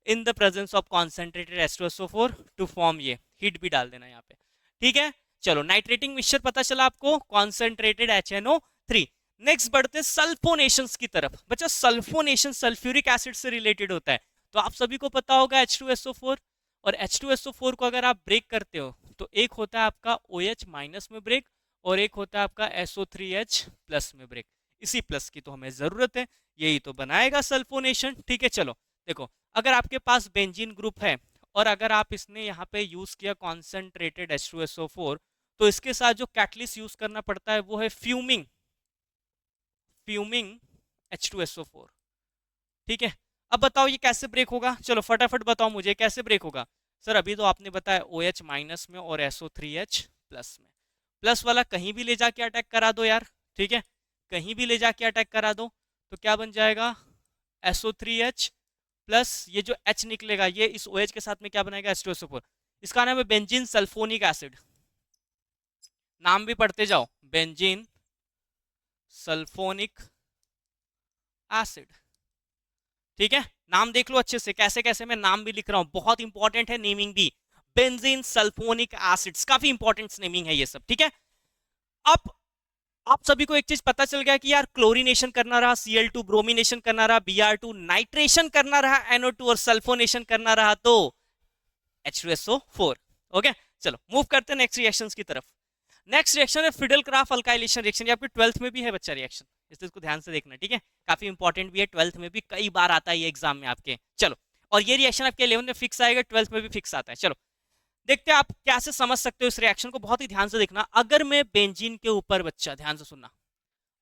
in the presence of concentrated H2SO4 to form ये। हीट भी डाल देना यहाँ पे, ठीक है। चलो नाइट्रेटिंग मिक्सचर पता चला आपको, कॉन्सेंट्रेटेड HNO3। नेक्स्ट बढ़ते हैं सल्फोनेशन की तरफ। बच्चा सल्फोनेशन सल्फ्यूरिक एसिड से रिलेटेड होता है। तो आप सभी को पता होगा H2SO4, और H2SO4 को अगर आप ब्रेक करते हो तो एक होता है आपका OH माइनस में ब्रेक और एक होता है आपका SO3H प्लस में ब्रेक। इसी प्लस की तो हमें जरूरत है, यही तो बनाएगा सल्फोनेशन, ठीक है। चलो देखो, अगर आपके पास बेंजीन ग्रुप है और अगर आप इसने यहाँ पे यूज किया कॉन्सेंट्रेटेड H2SO4 तो इसके साथ जो कैटलिस्ट यूज करना पड़ता है वो है फ्यूमिंग H2SO4, ठीक है। अब बताओ ये कैसे ब्रेक होगा, चलो फटाफट बताओ मुझे कैसे ब्रेक होगा। सर अभी तो आपने बताया OH माइनस में और SO3H प्लस में। प्लस वाला कहीं भी ले जाके अटैक करा दो यार, ठीक है, कहीं भी ले जाके अटैक करा दो तो क्या बन जाएगा, SO3H प्लस ये जो H निकलेगा ये इस OH के साथ में क्या बनाएगा, H2SO4। इसका नाम है बेंजीन सल्फोनिक एसिड। नाम भी पढ़ते जाओ, बेंजीन सल्फोनिक एसिड, ठीक है। नाम देख लो अच्छे से, कैसे कैसे मैं नाम भी लिख रहा हूं, बहुत इंपॉर्टेंट है नेमिंग भी। बेंजीन सल्फोनिक एसिड्स, काफी इंपॉर्टेंट नेमिंग है ये सब, ठीक है। अब आप सभी को एक चीज पता चल गया कि यार क्लोरीनेशन करना रहा, Cl2 ब्रोमिनेशन करना रहा, Br2 नाइट्रेशन करना रहा, NO2 और सल्फोनेशन करना रहा, तो H2SO4। ओके, चलो मूव करते हैं नेक्स्ट रिएक्शंस की तरफ। नेक्स्ट रिएक्शन है फिडल क्राफ्ट अल्काइलेशन रिएक्शन। ये आपके 12th में भी है बच्चा रिएक्शन, इसको ध्यान से देखना, ठीक है। काफी इंपॉर्टेंट भी है, 12th में भी कई बार आता है ये एग्जाम में आपके। चलो, और ये रिएक्शन आपके 11th में फिक्स आएगा, 12th में भी फिक्स आता है। चलो देखते हैं आप कैसे समझ सकते हो इस रिएक्शन को, बहुत ही ध्यान से देखना। अगर मैं बेंजीन के ऊपर, बच्चा ध्यान से सुनना,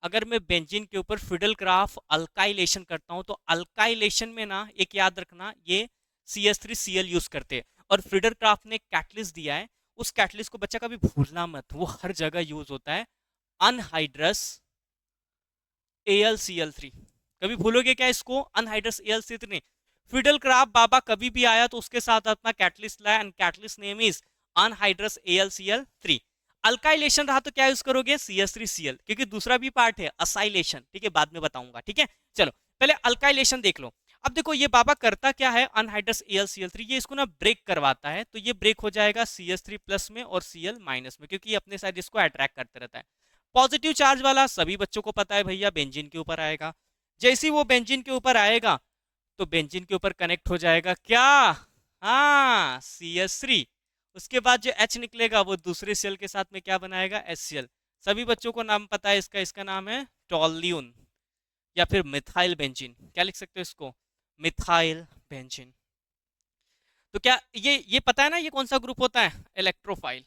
अगर मैं बेंजीन के ऊपर फिडल क्राफ्ट अल्काइलेशन करता हूं, तो अल्काइलेशन में ना एक याद रखना, ये CH3Cl यूज करते हैं, और फिडल क्राफ्ट ने कैटलिस्ट दिया है, उस कैटलिस्ट को बच्चा कभी भूलना मत, वो हर जगह यूज होता है, अनहाइड्रस AlCl3। कभी भूलोगे क्या इसको, अनहाइड्रस AlCl3। फिडल क्राफ्ट बाबा कभी भी आया तो उसके साथ अपना कैटलिस्ट लाया, and catalyst name is anhydrous AlCl3। Alkylation रहा तो क्या यूज करोगे, CH3Cl, क्योंकि दूसरा भी पार्ट है असाइलेशन, ठीक है, बाद में बताऊंगा, ठीक है। चलो पहले अल्काइलेशन देख लो। अब देखो ये बाबा करता क्या है, अनहाइड्रस AlCl3, ये इसको ना ब्रेक करवाता है, तो ये ब्रेक हो जाएगा CH3 प्लस में और Cl माइनस में, क्योंकि अपने साइड इसको अट्रैक्ट करते रहता है। पॉजिटिव चार्ज वाला सभी बच्चों को पता है भैया, बेंजीन के ऊपर आएगा। जैसे ही वो बेंजीन के ऊपर आएगा तो बेंजीन के ऊपर कनेक्ट हो जाएगा क्या, हाँ, CH3। उसके बाद जो H निकलेगा वो दूसरे सेल के साथ में क्या बनाएगा, HCl। सभी बच्चों को नाम पता है इसका, इसका नाम है टोल्यून या फिर मिथाइल बेंजीन। क्या लिख सकते हो इसको, मिथाइल बेंजीन। तो क्या ये पता है ना ये कौन सा ग्रुप होता है, इलेक्ट्रोफाइल,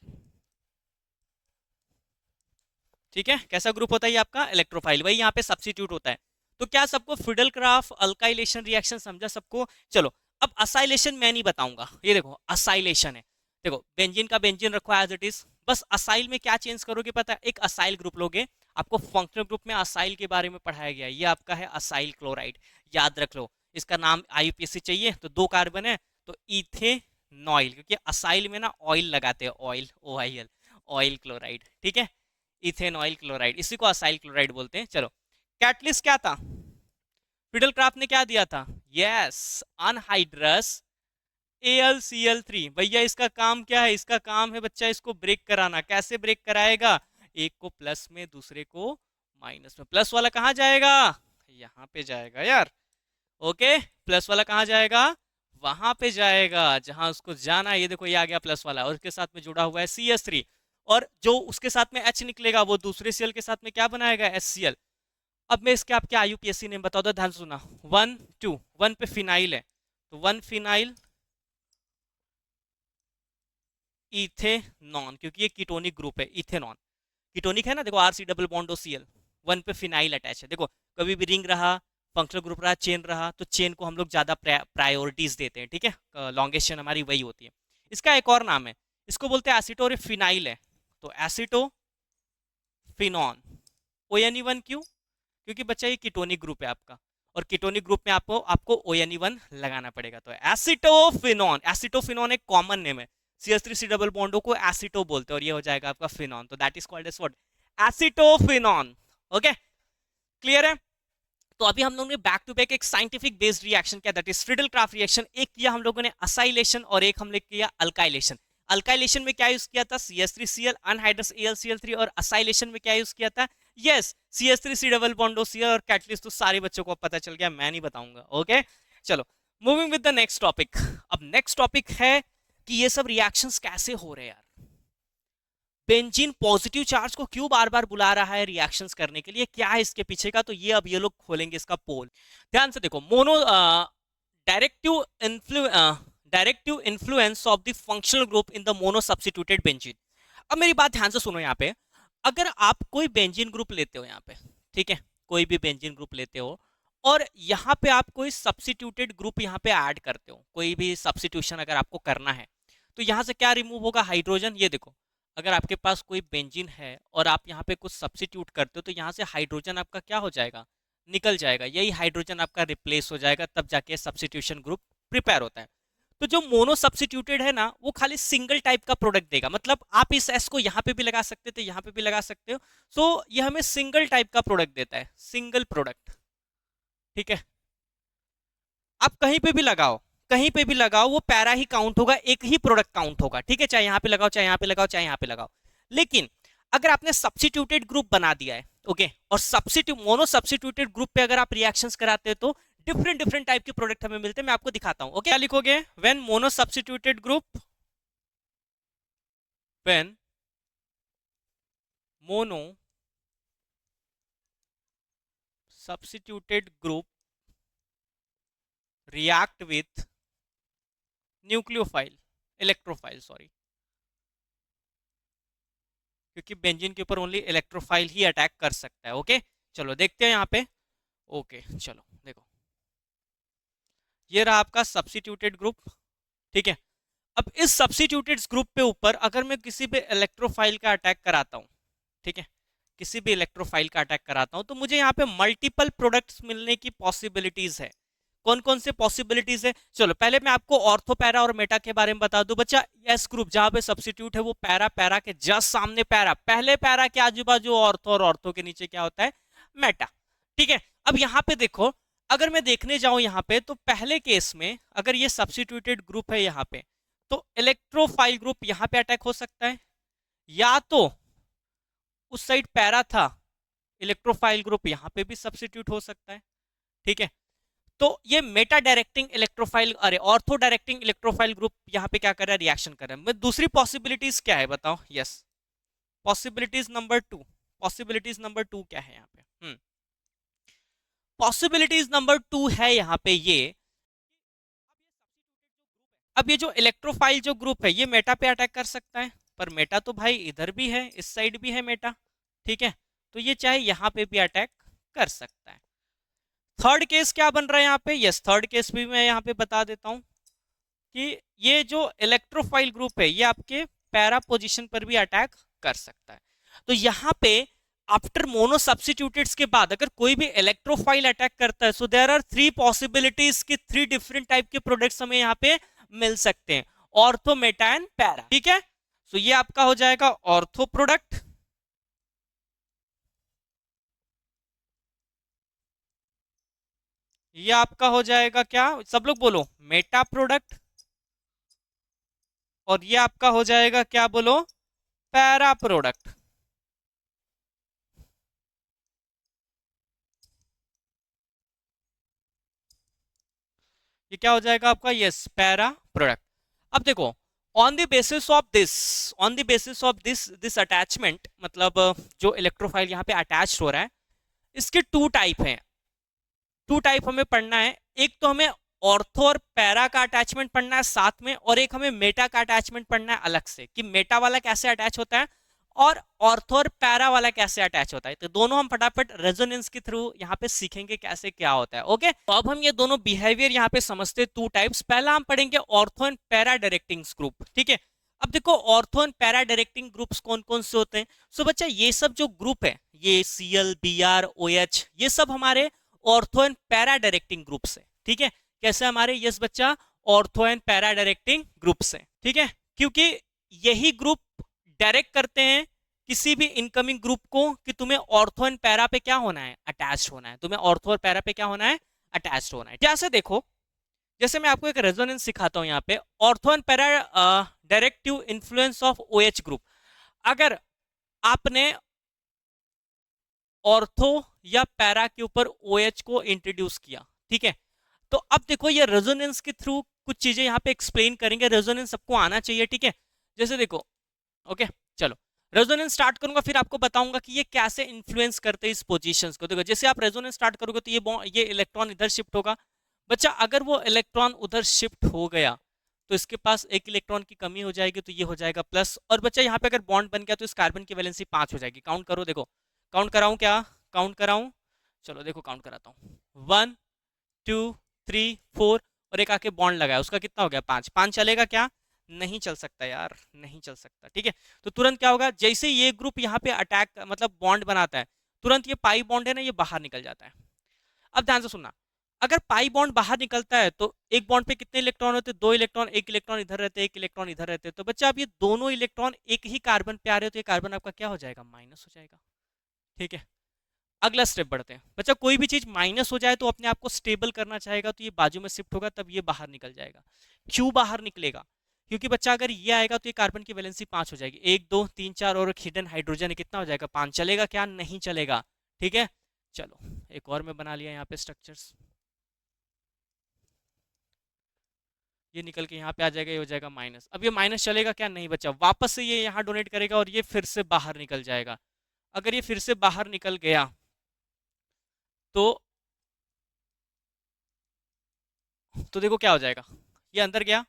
ठीक है। कैसा ग्रुप होता है ये आपका, इलेक्ट्रोफाइल, वही यहाँ पे सब्स्टिट्यूट होता है। तो क्या सबको फिडल क्राफ्ट अल्काइलेशन रिएक्शन समझा सबको। चलो अब असाइलेशन मैं नहीं बताऊंगा, ये देखो असाइलेशन है, देखो बेंजीन का बेंजीन रखो एज इट इज, बस असाइल में क्या चेंज करोगे पता है, एक असाइल ग्रुप लोगे, आपको फंक्शनल ग्रुप में असाइल के बारे में पढ़ाया गया, ये आपका है असाइल क्लोराइड, याद रख लो। इसका नाम IUPAC चाहिए तो 2 कार्बन है, तो इथेनॉइल, क्योंकि असाइल में ना ऑयल लगाते हैं, ऑयल, OIL, ऑयल क्लोराइड, ठीक है, इथेनॉइल क्लोराइड, इसी को असाइल क्लोराइड बोलते हैं। चलो कैटलिस्ट क्या था, फिडल क्राफ्ट ने क्या दिया था, यस, अनहाइड्रस AlCl3। भैया इसका काम क्या है, इसका काम है बच्चा इसको ब्रेक कराना। कैसे ब्रेक कराएगा, एक को प्लस में दूसरे को माइनस में। प्लस वाला कहाँ जाएगा, यहाँ पे जाएगा यार, ओके, प्लस वाला कहाँ जाएगा, वहां पे जाएगा जहां उसको जाना है। ये देखो ये आ गया प्लस वाला, और उसके साथ में जुड़ा हुआ है CH3, और जो उसके साथ में H निकलेगा वो दूसरे Cl के साथ में क्या बनाएगा, HCl। अब मैं इसके आपके IUPAC नेम बता दो, ध्यान सुना, 1 2, 1 पे फिनाइल है, तो 1 फिनाइल इथेनॉन, क्योंकि ये कीटोनिक ग्रुप है, इथेनॉन कीटोनिक है ना, देखो RC डबल बॉन्ड OCl, 1 पे फिनाइल अटैच है। देखो कभी भी रिंग रहा, फंक्शनल ग्रुप रहा, चेन रहा, तो चेन को हम लोग ज्यादा प्रायोरिटीज देते हैं, ठीक है, लॉन्गेस्ट चेन हमारी वही होती है। इसका एक और नाम है, इसको बोलते हैं एसिटो, और फिनाइल है, तो एसिटो फिनॉन, ONE1 क्यों, क्योंकि बच्चा ये कीटोनिक ग्रुप है आपका, और कीटोनिक ग्रुप में आपको आपको ONE1 लगाना पड़ेगा, तो एसिटोफिनॉन। एसिटोफिनॉन एक कॉमन नेम है, CH3C डबल बॉन्डो को एसिटो बोलते हैं, और ये हो जाएगा आपका फिनॉन, तो that is called as what, acetophenone. Okay, clear है। तो अभी हम लोगों ने बैक टू बैक एक साइंटिफिक बेस्ड रिएक्शन किया, that is Friedel craft reaction. एक किया हम लोगों ने असाइलेशन, और एक हमने किया अल्काइलेशन। अल्काइलेशन में क्या यूज किया था, CH3Cl अनहाइड्रस AlCl3, और असाइलेशन में क्या यूज किया था, yes, CH3C double bond OCl, और कैटलिस्ट तो सारे बच्चों को पता चल गया, मैं नहीं बताऊंगा। ओके, चलो moving with the next topic. अब नेक्स्ट टॉपिक है कि ये सब रिएक्शंस कैसे हो रहे हैं यार, बेंजीन पॉजिटिव चार्ज को क्यों बार बार बुला रहा है रिएक्शंस करने के लिए, क्या है इसके पीछे का, तो ये अब ये लोग खोलेंगे इसका पोल। ध्यान से देखो, mono directive influ directive influence of the functional group in the mono substituted benzene. अब मेरी बात ध्यान से सुनो, यहाँ पे अगर आप कोई बेंजीन ग्रुप लेते हो यहाँ पे, ठीक है, कोई भी बेंजीन ग्रुप लेते हो, और यहाँ पे आप कोई सब्स्टिट्यूटेड ग्रुप यहाँ पे ऐड करते हो, कोई भी सब्स्टिट्यूशन अगर आपको करना है, तो यहाँ से क्या रिमूव होगा, हाइड्रोजन। ये देखो, अगर आपके पास कोई बेंजीन है और आप यहाँ पे कुछ सब्स्टिट्यूट करते हो, तो यहाँ से हाइड्रोजन आपका क्या हो जाएगा, निकल जाएगा, यही हाइड्रोजन आपका रिप्लेस हो जाएगा, तब जाके सब्स्टिट्यूशन ग्रुप प्रिपेयर होता है। तो जो मोनो सब्स्टिट्यूटेड है ना, वो खाली सिंगल टाइप का प्रोडक्ट देगा, मतलब आप इस एस को यहाँ पे भी लगा सकते थे, यहाँ पे भी लगा सकते हो, सो ये हमें सिंगल टाइप का प्रोडक्ट देता है, सिंगल प्रोडक्ट, ठीक है। आप कहीं पे भी लगाओ, कहीं पे भी लगाओ, वो पैरा ही काउंट होगा, एक ही प्रोडक्ट काउंट होगा, ठीक है, चाहे यहाँ पे लगाओ, चाहे यहाँ पे लगाओ, चाहे यहाँ पे लगाओ। लेकिन अगर आपने सब्सिट्यूटेड ग्रुप बना दिया है, ओके, और मोनो सब्सिट्यूटेड ग्रुप पे अगर आप रिएक्शंस कराते हैं तो डिफरेंट डिफरेंट टाइप के प्रोडक्ट हमें मिलते हैं। मैं आपको दिखाता हूं, ओके। क्या लिखोगे? When mono substituted group, when mono substituted group react with nucleophile, electrophile, sorry, क्योंकि बेंजीन के ऊपर ओनली इलेक्ट्रोफाइल ही अटैक कर सकता है, ओके। चलो देखते हैं यहाँ पे, ओके, चलो देखो, ये रहा आपका सब्सिट्यूटेड ग्रुप, ठीक है। अब इस सब्सिट्यूटेड ग्रुप पे ऊपर अगर मैं किसी भी इलेक्ट्रोफाइल का अटैक कराता हूँ, ठीक है, किसी भी इलेक्ट्रोफाइल का अटैक कराता हूं, तो मुझे यहाँ पे मल्टीपल प्रोडक्ट्स मिलने की पॉसिबिलिटीज है। कौन कौन से पॉसिबिलिटीज है? चलो पहले मैं आपको ऑर्थो, पैरा और मेटा के बारे में बता दूं बच्चा। एस ग्रुप जहां पे सब्सिट्यूट है वो पैरा, पैरा के जस्ट सामने पैरा, पहले पैरा के आजू बाजू ऑर्थो, और ऑर्थो के नीचे क्या होता है? मेटा, ठीक है। अब यहाँ पे देखो, अगर मैं देखने जाऊं यहाँ पे, तो पहले केस में अगर ये सब्सिट्यूटेड ग्रुप है यहाँ पे, तो इलेक्ट्रोफाइल ग्रुप यहाँ पे अटैक हो सकता है, या तो उस साइड पैरा था, इलेक्ट्रोफाइल ग्रुप यहां पे भी सब्सिट्यूट हो सकता है, ठीक है। तो ये मेटा डायरेक्टिंग इलेक्ट्रोफाइल, अरे ऑर्थो डायरेक्टिंग इलेक्ट्रोफाइल ग्रुप यहां पे क्या कर रहा है? रिएक्शन कर रहा है। दूसरी पॉसिबिलिटीज क्या है बताओ? Yes, possibilities number two, possibilities number two क्या है यहाँ पे? पॉसिबिलिटीज नंबर टू है यहाँ पे ये, अब ये जो इलेक्ट्रोफाइल जो ग्रुप है ये मेटा पे अटैक कर सकता है, पर मेटा तो भाई इधर भी है, इस साइड भी है मेटा, ठीक है, तो ये चाहे यहां पे भी अटैक कर सकता है। थर्ड केस क्या बन रहा है यहाँ पे? यस, थर्ड केस भी मैं यहाँ पे बता देता हूं कि ये जो इलेक्ट्रोफाइल ग्रुप है ये आपके पैरा पोजीशन पर भी अटैक कर सकता है। तो यहाँ पे आफ्टर मोनो सब्सिट्यूटेड्स के बाद अगर कोई भी इलेक्ट्रोफाइल अटैक करता है, so there are three possibilities कि थ्री डिफरेंट टाइप के प्रोडक्ट्स हमें यहाँ पे मिल सकते हैं, ऑर्थो, मेटा एंड पैरा, ठीक है। सो ये आपका हो जाएगा ऑर्थो प्रोडक्ट, ये आपका हो जाएगा क्या? सब लोग बोलो, मेटा प्रोडक्ट, और ये आपका हो जाएगा क्या? बोलो, पैरा प्रोडक्ट। ये क्या हो जाएगा आपका? Yes, para product. अब देखो, on the basis of this, on the basis of this attachment, मतलब जो इलेक्ट्रोफाइल यहाँ पे अटैच हो रहा है, इसके टू टाइप हैं, टू टाइप हमें पढ़ना है। एक तो हमें ऑर्थो और पैरा का अटैचमेंट पढ़ना है साथ में, और एक हमें मेटा का अटैचमेंट पढ़ना है अलग से, कि मेटा वाला कैसे अटैच होता है और ऑर्थो और पैरा वाला कैसे अटैच होता है। तो दोनों हम फटाफट रेजोनेंस के थ्रू यहाँ पे सीखेंगे कैसे क्या होता है, ओके। तो अब हम ये दोनों बिहेवियर यहाँ पे समझते, टू टाइप्स। पहला हम पढ़ेंगे ortho and para directing group, ठीक है। अब देखो, ortho and para directing groups कौन कौन से होते हैं? सो बच्चा, ये सब जो ग्रुप है, ये Cl, Br, OH, ये सब हमारे ortho and para directing groups है, ठीक है। कैसे हमारे? यस बच्चा, ortho and para directing groups है, ठीक है, क्योंकि यही ग्रुप डायरेक्ट करते हैं किसी भी इनकमिंग ग्रुप को कि तुम्हें ऑर्थो एंड पैरा पे क्या होना है? अटैच होना है। तुम्हें ऑर्थो और पैरा पे क्या होना है? अटैच होना है। जैसे देखो, जैसे मैं आपको एक रेजोनेंस सिखाता हूं यहाँ पे, ortho and para directive influence of OH group. अगर आपने ऑर्थो या पैरा के ऊपर OH को इंट्रोड्यूस किया, ठीक है, तो अब देखो ये रेजोनेंस के थ्रू कुछ चीजें यहाँ पे एक्सप्लेन करेंगे। रेजोनेंस सबको आना चाहिए, ठीक है। जैसे देखो, ओके, चलो रेजोनेंस स्टार्ट करूंगा, फिर आपको बताऊंगा कि ये कैसे इन्फ्लुएंस करते हैं इस पोजीशंस को। देखो, जैसे आप रेजोनेंस स्टार्ट करोगे तो ये इलेक्ट्रॉन इधर शिफ्ट होगा। बच्चा, अगर वो इलेक्ट्रॉन उधर शिफ्ट हो गया तो इसके पास एक इलेक्ट्रॉन की कमी हो जाएगी, तो ये हो जाएगा प्लस। और बच्चा, यहाँ पे अगर बॉन्ड बन गया तो इस कार्बन की वैलेंसी 5 हो जाएगी। काउंट करो, देखो, काउंट कराऊं क्या? काउंट कराऊं? चलो देखो, काउंट कराता हूँ। 1 2 3 4, और एक आके बॉन्ड लगाया, उसका कितना हो गया? 5। 5 चलेगा क्या? नहीं चल सकता यार, नहीं चल सकता, ठीक है। तो तुरंत क्या होगा? जैसे ये ग्रुप यहाँ पे अटैक, मतलब बॉन्ड बनाता है, तुरंत ये पाई बॉन्ड है ना, ये बाहर निकल जाता है। अब ध्यान से सुनना, अगर पाई बॉन्ड बाहर निकलता है तो एक बॉन्ड पे कितने इलेक्ट्रॉन होते हैं? 2 इलेक्ट्रॉन। एक इलेक्ट्रॉन इधर रहते हैं, एक इलेक्ट्रॉन इधर रहते हैं। तो बच्चा, अब ये दोनों इलेक्ट्रॉन एक ही कार्बन पे आ रहे हो तो ये कार्बन आपका क्या हो जाएगा? माइनस हो जाएगा, ठीक है। अगला स्टेप बढ़ते हैं बच्चा। कोई भी चीज माइनस हो जाए तो अपने आप को स्टेबल करना चाहेगा, तो ये बाजू में शिफ्ट होगा, तब ये बाहर निकल जाएगा। क्यों बाहर निकलेगा? क्योंकि बच्चा अगर ये आएगा तो ये कार्बन की वैलेंसी 5 हो जाएगी। 1 2 3 4 और एक हिडन हाइड्रोजन है, कितना हो जाएगा? 5। चलेगा क्या? नहीं चलेगा। ठीक है, चलो एक और मैं बना लिया यहाँ पे स्ट्रक्चर्स। ये निकल के यहाँ पे आ जाएगा, ये हो जाएगा माइनस। अब ये माइनस चलेगा क्या? नहीं बच्चा, वापस से ये यहाँ डोनेट करेगा और ये फिर से बाहर निकल जाएगा। अगर ये फिर से बाहर निकल गया तो देखो क्या हो जाएगा, ये अंदर गया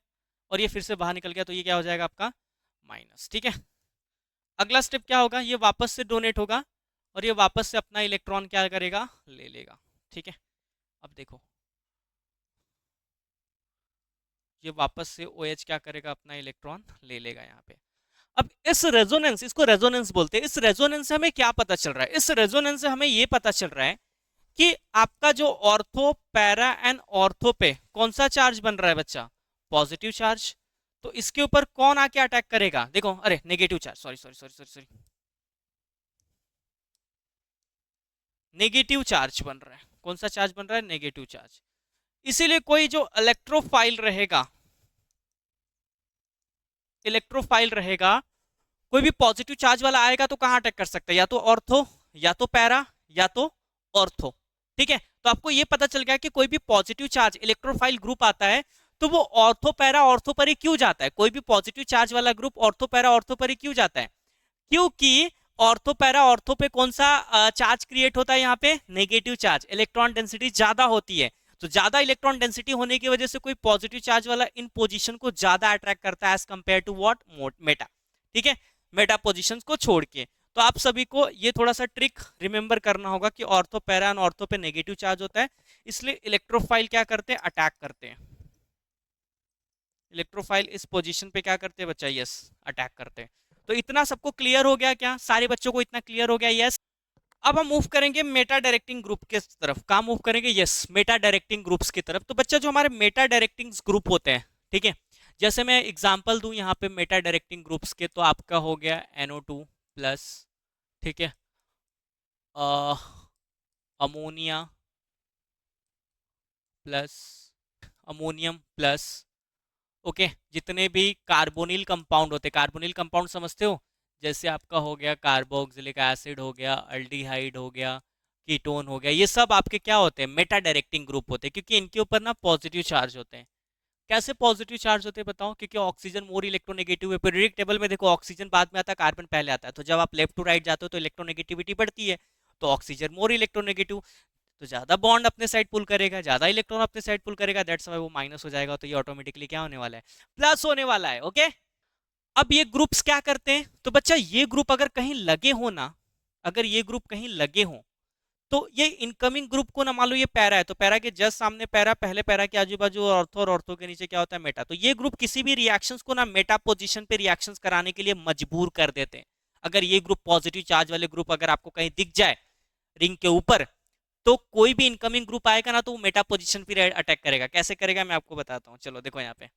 और ये फिर से बाहर निकल गया, तो ये क्या हो जाएगा आपका? माइनस। ठीक है, अगला स्टेप क्या होगा? ये वापस से डोनेट होगा और ये वापस से अपना इलेक्ट्रॉन क्या करेगा? ले लेगा। ठीक है, अब देखो ये वापस से OH क्या करेगा? अपना इलेक्ट्रॉन ले लेगा यहाँ पे। अब इस रेजोनेंस, इसको रेजोनेंस बोलते हैं, इस रेजोनेंस से हमें क्या पता चल रहा है? इस रेजोनेंस से हमें ये पता चल रहा है कि आपका जो ऑर्थो, पैरा एंड ऑर्थो पे कौन सा चार्ज बन रहा है बच्चा? Positive charge. तो इसके ऊपर कौन आके अटैक करेगा? देखो, अरे negative charge, sorry sorry sorry sorry sorry, negative charge बन रहा है। कौन सा चार्ज बन रहा है? Negative charge. इसीलिए कोई जो इलेक्ट्रोफाइल रहेगा, इलेक्ट्रोफाइल रहेगा, कोई भी पॉजिटिव चार्ज वाला आएगा तो कहां अटैक कर सकता है? या तो ऑर्थो, या तो पैरा, या तो ऑर्थो। ठीक है, तो आपको ये पता चल गया कि कोई भी पॉजिटिव चार्ज इलेक्ट्रोफाइल ग्रुप आता है तो वो ऑर्थो, पैरा, ऑर्थो पर ही क्यों जाता है? कोई भी पॉजिटिव चार्ज वाला ग्रुप ऑर्थो, पैरा, ऑर्थो पर ही क्यों जाता है? क्योंकि ऑर्थो, पैरा, ऑर्थो पे कौन सा चार्ज क्रिएट होता है? यहाँ पे नेगेटिव चार्ज, इलेक्ट्रॉन डेंसिटी ज्यादा होती है। तो ज्यादा इलेक्ट्रॉन डेंसिटी होने की वजह से कोई पॉजिटिव चार्ज वाला इन पोजीशन को ज्यादा अट्रैक्ट करता है as compare to what? Meta. ठीक है, मेटा पोजीशंस को छोड़ के। तो आप सभी को ये थोड़ा सा ट्रिक रिमेंबर करना होगा कि ऑर्थो, पैरा एंड ऑर्थो पे नेगेटिव चार्ज होता है, इसलिए इलेक्ट्रोफाइल क्या करते हैं? अटैक करते हैं। इलेक्ट्रोफाइल इस पोजीशन पे क्या करते हैं बच्चा? यस, अटैक करते हैं। तो इतना सबको क्लियर हो गया क्या? सारे बच्चों को इतना क्लियर हो गया? यस। अब हम मूव करेंगे मेटा डायरेक्टिंग ग्रुप के तरफ। कहाँ मूव करेंगे? यस, मेटा डायरेक्टिंग ग्रुप्स की तरफ। तो बच्चा जो हमारे मेटा डायरेक्टिंग ग्रुप होते हैं, ठीक है, जैसे मैं एग्जांपल दूं यहाँ पे मेटा डायरेक्टिंग ग्रुप्स के, तो आपका हो गया NO2 प्लस, ठीक है, ammonia plus, ammonium plus, okay. जितने भी कार्बोनिल कंपाउंड होते हैं, कार्बोनिल कंपाउंड समझते हो? जैसे आपका हो गया कार्बोक्सिलिक एसिड, हो गया अल्डिहाइड, हो गया कीटोन, हो गया, ये सब आपके क्या होते हैं? मेटा डायरेक्टिंग ग्रुप होते हैं, क्योंकि इनके ऊपर ना पॉजिटिव चार्ज होते हैं। कैसे पॉजिटिव चार्ज होते हैं बताओ? क्योंकि ऑक्सीजन मोर इलेक्ट्रोनेगेटिव है। पीरियोडिक टेबल में देखो, ऑक्सीजन बाद में आता है, कार्बन पहले आता है, तो जब आप लेफ्ट टू राइट जाते हो तो इलेक्ट्रोनेगेटिविटी बढ़ती है, तो ऑक्सीजन मोर इलेक्ट्रोनेगेटिव, तो ज्यादा बॉन्ड अपने साइड पुल करेगा, ज्यादा इलेक्ट्रॉन अपने साइड पुल करेगा, दैट्स व्हाई वो माइनस हो जाएगा, तो ये ऑटोमेटिकली क्या होने वाला है? प्लस होने वाला है। ओके, अब ये ग्रुप्स क्या करते हैं? तो बच्चा ये ग्रुप अगर कहीं लगे हो ना, अगर ये ग्रुप कहीं लगे हो, तो ये इनकमिंग ग्रुप को ना, मान लो ये पैरा है, तो पैरा के जस्ट सामने पैरा, पहले पैरा के आजू बाजू ऑर्थो, और ऑर्थो के नीचे क्या होता है? मेटा। तो ये ग्रुप किसी भी रिएक्शंस को ना मेटा पोजीशन पे रिएक्शंस कराने के लिए मजबूर कर देते हैं। अगर ये ग्रुप, पॉजिटिव चार्ज वाले ग्रुप अगर आपको कहीं दिख जाए रिंग के ऊपर, तो कोई भी इनकमिंग ग्रुप आएगा ना, तो वो मेटा पोजीशन पे अटैक करेगा। कैसे करेगा मैं आपको बताता हूँ, चलो देखो यहाँ पे।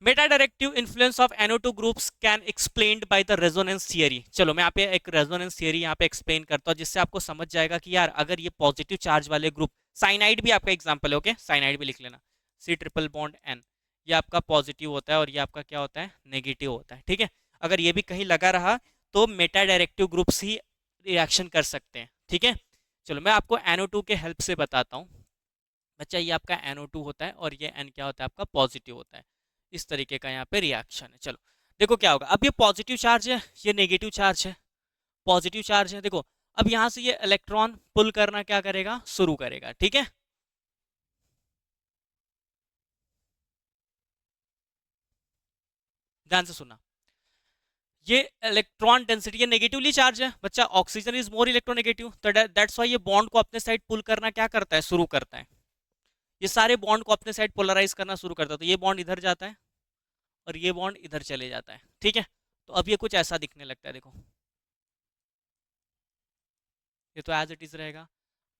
Meta directive influence of NO2 groups can explained by the resonance theory. चलो मैं यहाँ पे एक रेजोनेंस थियरी यहाँ पे एक्सप्लेन करता हूँ, जिससे आपको समझ जाएगा कि यार अगर ये पॉजिटिव चार्ज वाले ग्रुप, साइनाइड भी आपका एग्जांपल है, ओके, साइनाइड भी लिख लेना, C ट्रिपल बॉन्ड N, ये आपका पॉजिटिव होता है और ये आपका क्या होता है? नेगेटिव होता है। ठीक है, अगर ये भी कहीं लगा रहा तो मेटा डायरेक्टिव ग्रुप्स ही रिएक्शन कर सकते हैं। ठीक है, चलो मैं आपको NO2 के हेल्प से बताता हूँ। बच्चा ये आपका NO2 होता है और ये N क्या होता है? आपका पॉजिटिव होता है। इस तरीके का यहाँ पे रिएक्शन है। चलो देखो क्या होगा। अब ये पॉजिटिव चार्ज है, ये नेगेटिव चार्ज है, पॉजिटिव चार्ज है, देखो अब यहाँ से ये इलेक्ट्रॉन पुल करना क्या करेगा? शुरू करेगा। ठीक है, ध्यान से सुनना, ये इलेक्ट्रॉन डेंसिटी, ये नेगेटिवली चार्ज है बच्चा, ऑक्सीजन इज मोर इलेक्ट्रोनेगेटिव, तो दैट्स व्हाई ये बॉन्ड को अपने साइड पुल करना क्या करता है? शुरू करता है। ये सारे बॉन्ड को अपने साइड पोलराइज करना शुरू करता है, तो ये बॉन्ड इधर जाता है और ये बॉन्ड इधर चले जाता है। ठीक है, तो अब ये कुछ ऐसा दिखने लगता है, देखो ये तो एज इट इज रहेगा।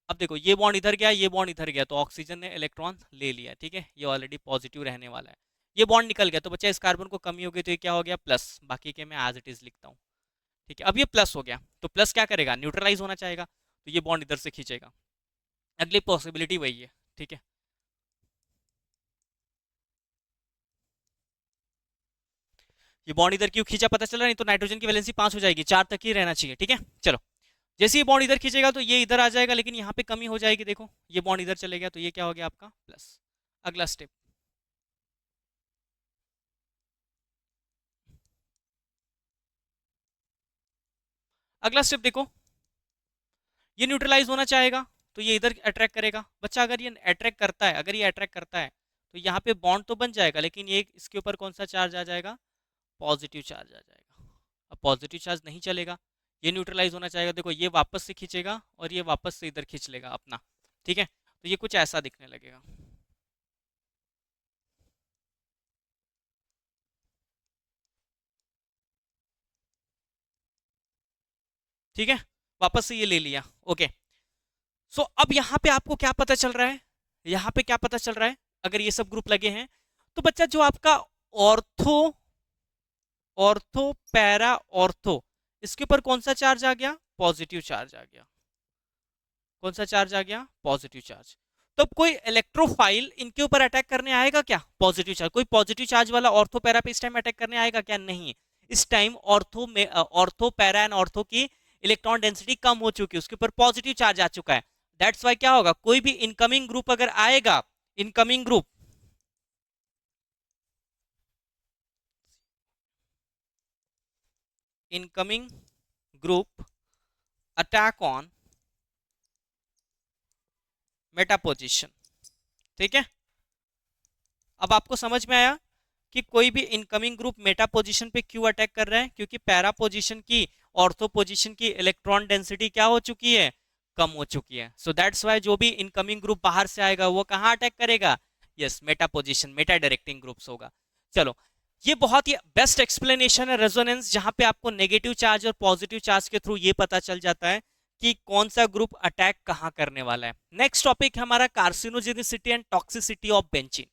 अब देखो ये बॉन्ड इधर गया, ये बॉन्ड इधर गया, तो ऑक्सीजन ने इलेक्ट्रॉन ले लिया। ठीक है, ये ऑलरेडी पॉजिटिव रहने वाला है। ये बॉन्ड निकल गया, तो बच्चा इस कार्बन को कमी हो गई, तो ये क्या हो गया? प्लस। बाकी के मैं एज इट इज लिखता हूँ। ठीक है, अब ये प्लस हो गया, तो प्लस क्या करेगा? न्यूट्रलाइज होना चाहेगा, तो ये बॉन्ड इधर से खींचेगा, अगली पॉसिबिलिटी वही है, ठीक है। ये बॉन्ड इधर क्यों खींचा पता चला, नहीं तो नाइट्रोजन की वैलेंसी 5 हो जाएगी, 4 तक ही रहना चाहिए, ठीक है। चलो, जैसे ये बॉन्ड इधर खींचेगा तो ये इधर आ जाएगा, लेकिन यहाँ पे कमी हो जाएगी, देखो ये बॉन्ड इधर चले गया तो ये क्या हो गया आपका प्लस। अगला स्टेप, अगला स्टेप देखो, ये न्यूट्रलाइज होना चाहेगा तो ये इधर अट्रैक्ट करेगा। बच्चा अगर ये अट्रैक्ट करता है, अगर ये अट्रैक्ट करता है तो यहाँ पे बॉन्ड तो बन जाएगा, लेकिन ये इसके ऊपर कौन सा चार्ज आ जाएगा, पॉजिटिव चार्ज आ जाएगा। अब पॉजिटिव चार्ज नहीं चलेगा, ये न्यूट्रलाइज होना चाहेगा, देखो ये वापस से खींचेगा और ये वापस से इधर खींच लेगा अपना, ठीक है। तो ये कुछ ऐसा दिखने लगेगा, ठीक है, वापस से ये ले लिया, ओके। सो अब यहाँ पे आपको क्या पता चल रहा है, यहाँ पे क्या पता चल रहा है, अगर ये सब ग्रुप लगे हैं तो बच्चा जो आपका ऑर्थो, ऑर्थो पैरा ऑर्थो, इसके ऊपर कौन सा चार्ज आ गया, पॉजिटिव चार्ज आ गया। कौन सा चार्ज आ गया, पॉजिटिव चार्ज। तो अब कोई इलेक्ट्रोफाइल इनके ऊपर अटैक करने आएगा क्या, पॉजिटिव चार्ज, कोई पॉजिटिव चार्ज वाला ऑर्थो पैरा पे इस टाइम अटैक करने आएगा क्या, नहीं। इस टाइम ऑर्थो में ऑर्थो पैरा एंड ऑर्थो की इलेक्ट्रॉन डेंसिटी कम हो चुकी है, उसके ऊपर पॉजिटिव चार्ज आ चुका है। दैट्स वाई क्या होगा, कोई भी इनकमिंग ग्रुप अगर आएगा, incoming group, incoming group attack on Meta position, ठीक है। अब आपको समझ में आया कि कोई भी इनकमिंग ग्रुप मेटा पोजीशन पे क्यों अटैक कर रहा है, क्योंकि पैरा पोजीशन की, ऑर्थो पोजीशन की इलेक्ट्रॉन डेंसिटी क्या हो चुकी है, कम हो चुकी है। सो दैट्स वाई जो भी इनकमिंग ग्रुप बाहर से आएगा वो कहाँ अटैक करेगा, yes Meta position, Meta directing groups होगा। चलो, ये बहुत ही बेस्ट एक्सप्लेनेशन है रेजोनेंस, जहां पे आपको नेगेटिव चार्ज और पॉजिटिव चार्ज के थ्रू ये पता चल जाता है कि कौन सा ग्रुप अटैक कहाँ करने वाला है। नेक्स्ट टॉपिक है हमारा कार्सिनोजेनिसिटी एंड टॉक्सिसिटी ऑफ बेंजीन,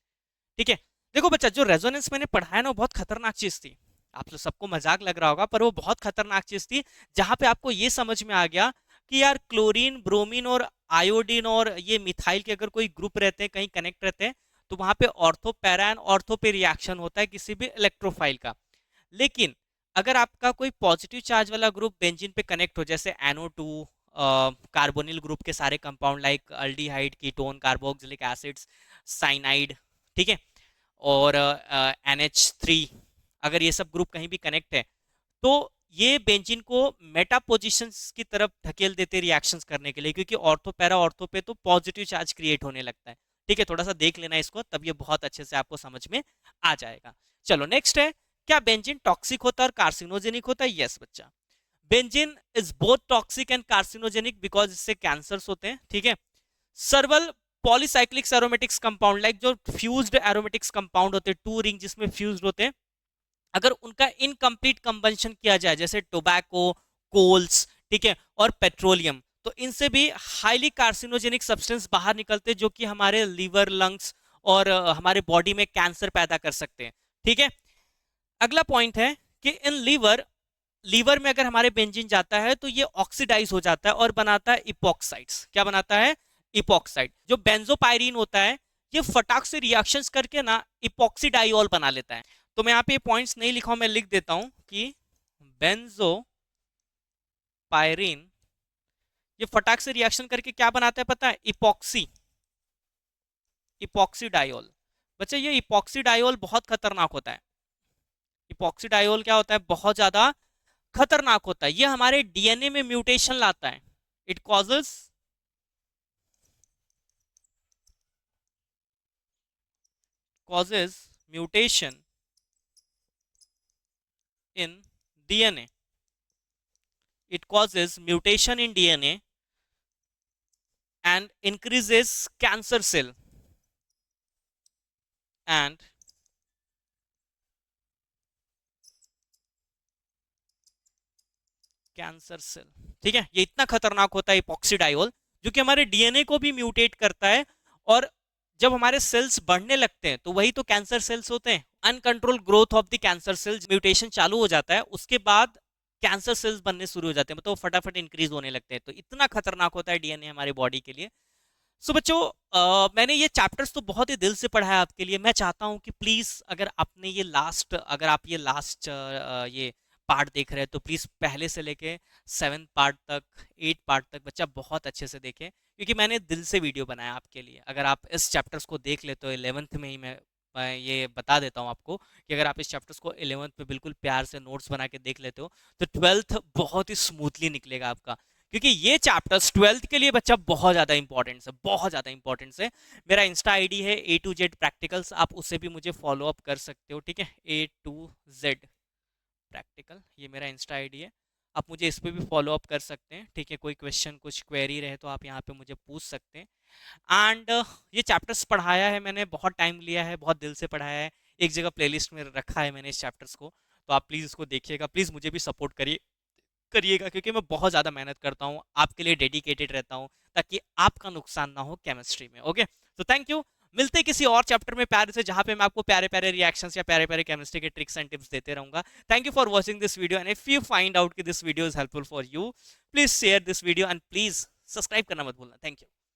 ठीक है। देखो बच्चा, जो रेजोनेंस मैंने पढ़ा है ना, वो बहुत खतरनाक चीज थी। आप तो सबको मजाक लग रहा होगा, पर वो बहुत खतरनाक चीज थी, जहां पे आपको ये समझ में आ गया कि यार क्लोरीन, ब्रोमीन और आयोडीन और ये मिथाइल के अगर कोई ग्रुप रहते हैं, कहीं कनेक्ट रहते हैं, तो वहां पे ऑर्थो पैरा एंड ऑर्थो पे रिएक्शन होता है किसी भी इलेक्ट्रोफाइल का। लेकिन अगर आपका कोई पॉजिटिव चार्ज वाला ग्रुप बेंजीन पे कनेक्ट हो, जैसे NO2, कार्बोनिल ग्रुप के सारे compound like aldehyde, ketone, carboxylic acids, cyanide, ठीक है, और NH3, अगर ये सब ग्रुप कहीं भी कनेक्ट है तो ये बेंजीन को मेटा पोजिशंस की तरफ ढकेल देते रिएक्शंस करने के लिए, क्योंकि ऑर्थो पैरा ऑर्थो पे तो पॉजिटिव चार्ज क्रिएट होने लगता है, ठीक है। थोड़ा सा देख लेना इसको, तब ये बहुत अच्छे से आपको समझ में आ जाएगा। चलो नेक्स्ट है, क्या बेंजीन टॉक्सिक होता है और कार्सिनोजेनिक होता है, यस बच्चा, benzene is both toxic and carcinogenic because इससे कैंसर्स होते हैं, ठीक है। सर्वल पॉलीसाइक्लिक एरोमेटिक्स कंपाउंड, लाइक जो फ्यूज्ड एरोमेटिक्स कंपाउंड होते हैं, टू रिंग जिसमें फ्यूज्ड होते हैं, अगर उनका इनकम्प्लीट कंबंशन किया जाए, जैसे टोबैको, कोल्स, ठीक है, और पेट्रोलियम, तो इनसे भी हाईली कार्सिनोजेनिक सब्सटेंस बाहर निकलते हैं, जो कि हमारे लीवर, लंग्स और हमारे बॉडी में कैंसर पैदा कर सकते हैं, ठीक है। अगला पॉइंट है कि इन लीवर, लीवर में अगर हमारे बेंजीन जाता है तो ये ऑक्सीडाइज हो जाता है और बनाता है इपॉक्साइड्स। क्या बनाता है, इपॉक्साइड। जो बेंजोपायरीन होता है, ये फटाक से रिएक्शंस करके ना इपॉक्सीडाइऑल बना लेता है। तो मैं यहाँ पे पॉइंट्स नहीं लिखा हूं, मैं लिख देता हूं कि बेंजोपायरीन ये फटाक से रिएक्शन करके क्या बनाता है पता है, इपॉक्सी, इपॉक्सीडाइऑल। बच्चे ये इपॉक्सीडाइऑल बहुत खतरनाक होता है। इपॉक्सीडाइऑल क्या होता है, बहुत ज्यादा खतरनाक होता है। ये हमारे डीएनए में म्यूटेशन लाता है, it causes mutation in DNA. It causes mutation in DNA and increases cancer cell and cancer cell, ठीक है। ये इतना खतरनाक होता है इपॉक्सीडाइऑल, जो कि हमारे डीएनए को भी म्यूटेट करता है, और जब हमारे सेल्स बढ़ने लगते हैं तो वही तो कैंसर सेल्स होते हैं। Uncontrol growth of the cancer cells, mutation चालू हो जाता है, उसके बाद कैंसर सेल्स बनने शुरू हो जाते हैं, मतलब वो फटाफट इंक्रीज होने लगते हैं। तो इतना खतरनाक होता है डीएनए हमारे बॉडी के लिए। सो बच्चों, मैंने ये चैप्टर्स तो बहुत ही दिल से पढ़ा है आपके लिए। मैं चाहता हूँ कि प्लीज़ अगर आप ये लास्ट ये पार्ट देख रहे हैं तो प्लीज़ पहले से लेके 7 पार्ट तक, 8 पार्ट तक बच्चा बहुत अच्छे से देखें, क्योंकि मैंने दिल से वीडियो बनाया आपके लिए। अगर आप इस चैप्टर्स को देख ले तो 11th में ही मैं ये बता देता हूँ आपको कि अगर आप इस चैप्टर्स को 11th में बिल्कुल प्यार से नोट्स बना के देख लेते हो तो 12th बहुत ही स्मूथली निकलेगा आपका, क्योंकि ये चैप्टर्स 12th के लिए बच्चा बहुत ज़्यादा इंपॉर्टेंस है, बहुत ज़्यादा इंपॉर्टेंस है। मेरा इंस्टा आईडी है A to Z प्रैक्टिकल्स, आप उससे भी मुझे फॉलो अप कर सकते हो, ठीक है। A to Z प्रैक्टिकल, ये मेरा इंस्टा आईडी है। आप मुझे इस पर भी फॉलो अप कर सकते हैं, ठीक है। कोई क्वेश्चन, कुछ क्वेरी रहे तो आप यहाँ पे मुझे पूछ सकते हैं। एंड ये चैप्टर्स पढ़ाया है मैंने, बहुत टाइम लिया है, बहुत दिल से पढ़ाया है। एक जगह प्लेलिस्ट में रखा है मैंने इस चैप्टर्स को, तो आप प्लीज़ इसको देखिएगा, प्लीज़ मुझे भी सपोर्ट करिएगा, क्योंकि मैं बहुत ज़्यादा मेहनत करता हूँ, आपके लिए डेडिकेटेड रहता हूँ, ताकि आपका नुकसान ना हो केमिस्ट्री में। ओके, तो थैंक यू। मिलते हैं किसी और चैप्टर में प्यारे से, जहां पे मैं आपको प्यारे प्यारे रिएक्शंस या प्यारे प्यारे केमिस्ट्री के ट्रिक्स एंड टिप्स देते रहूंगा। Thank you for watching this video, and if you find out कि this video is helpful for you, please share this video and please subscribe करना मत भूलना। Thank you.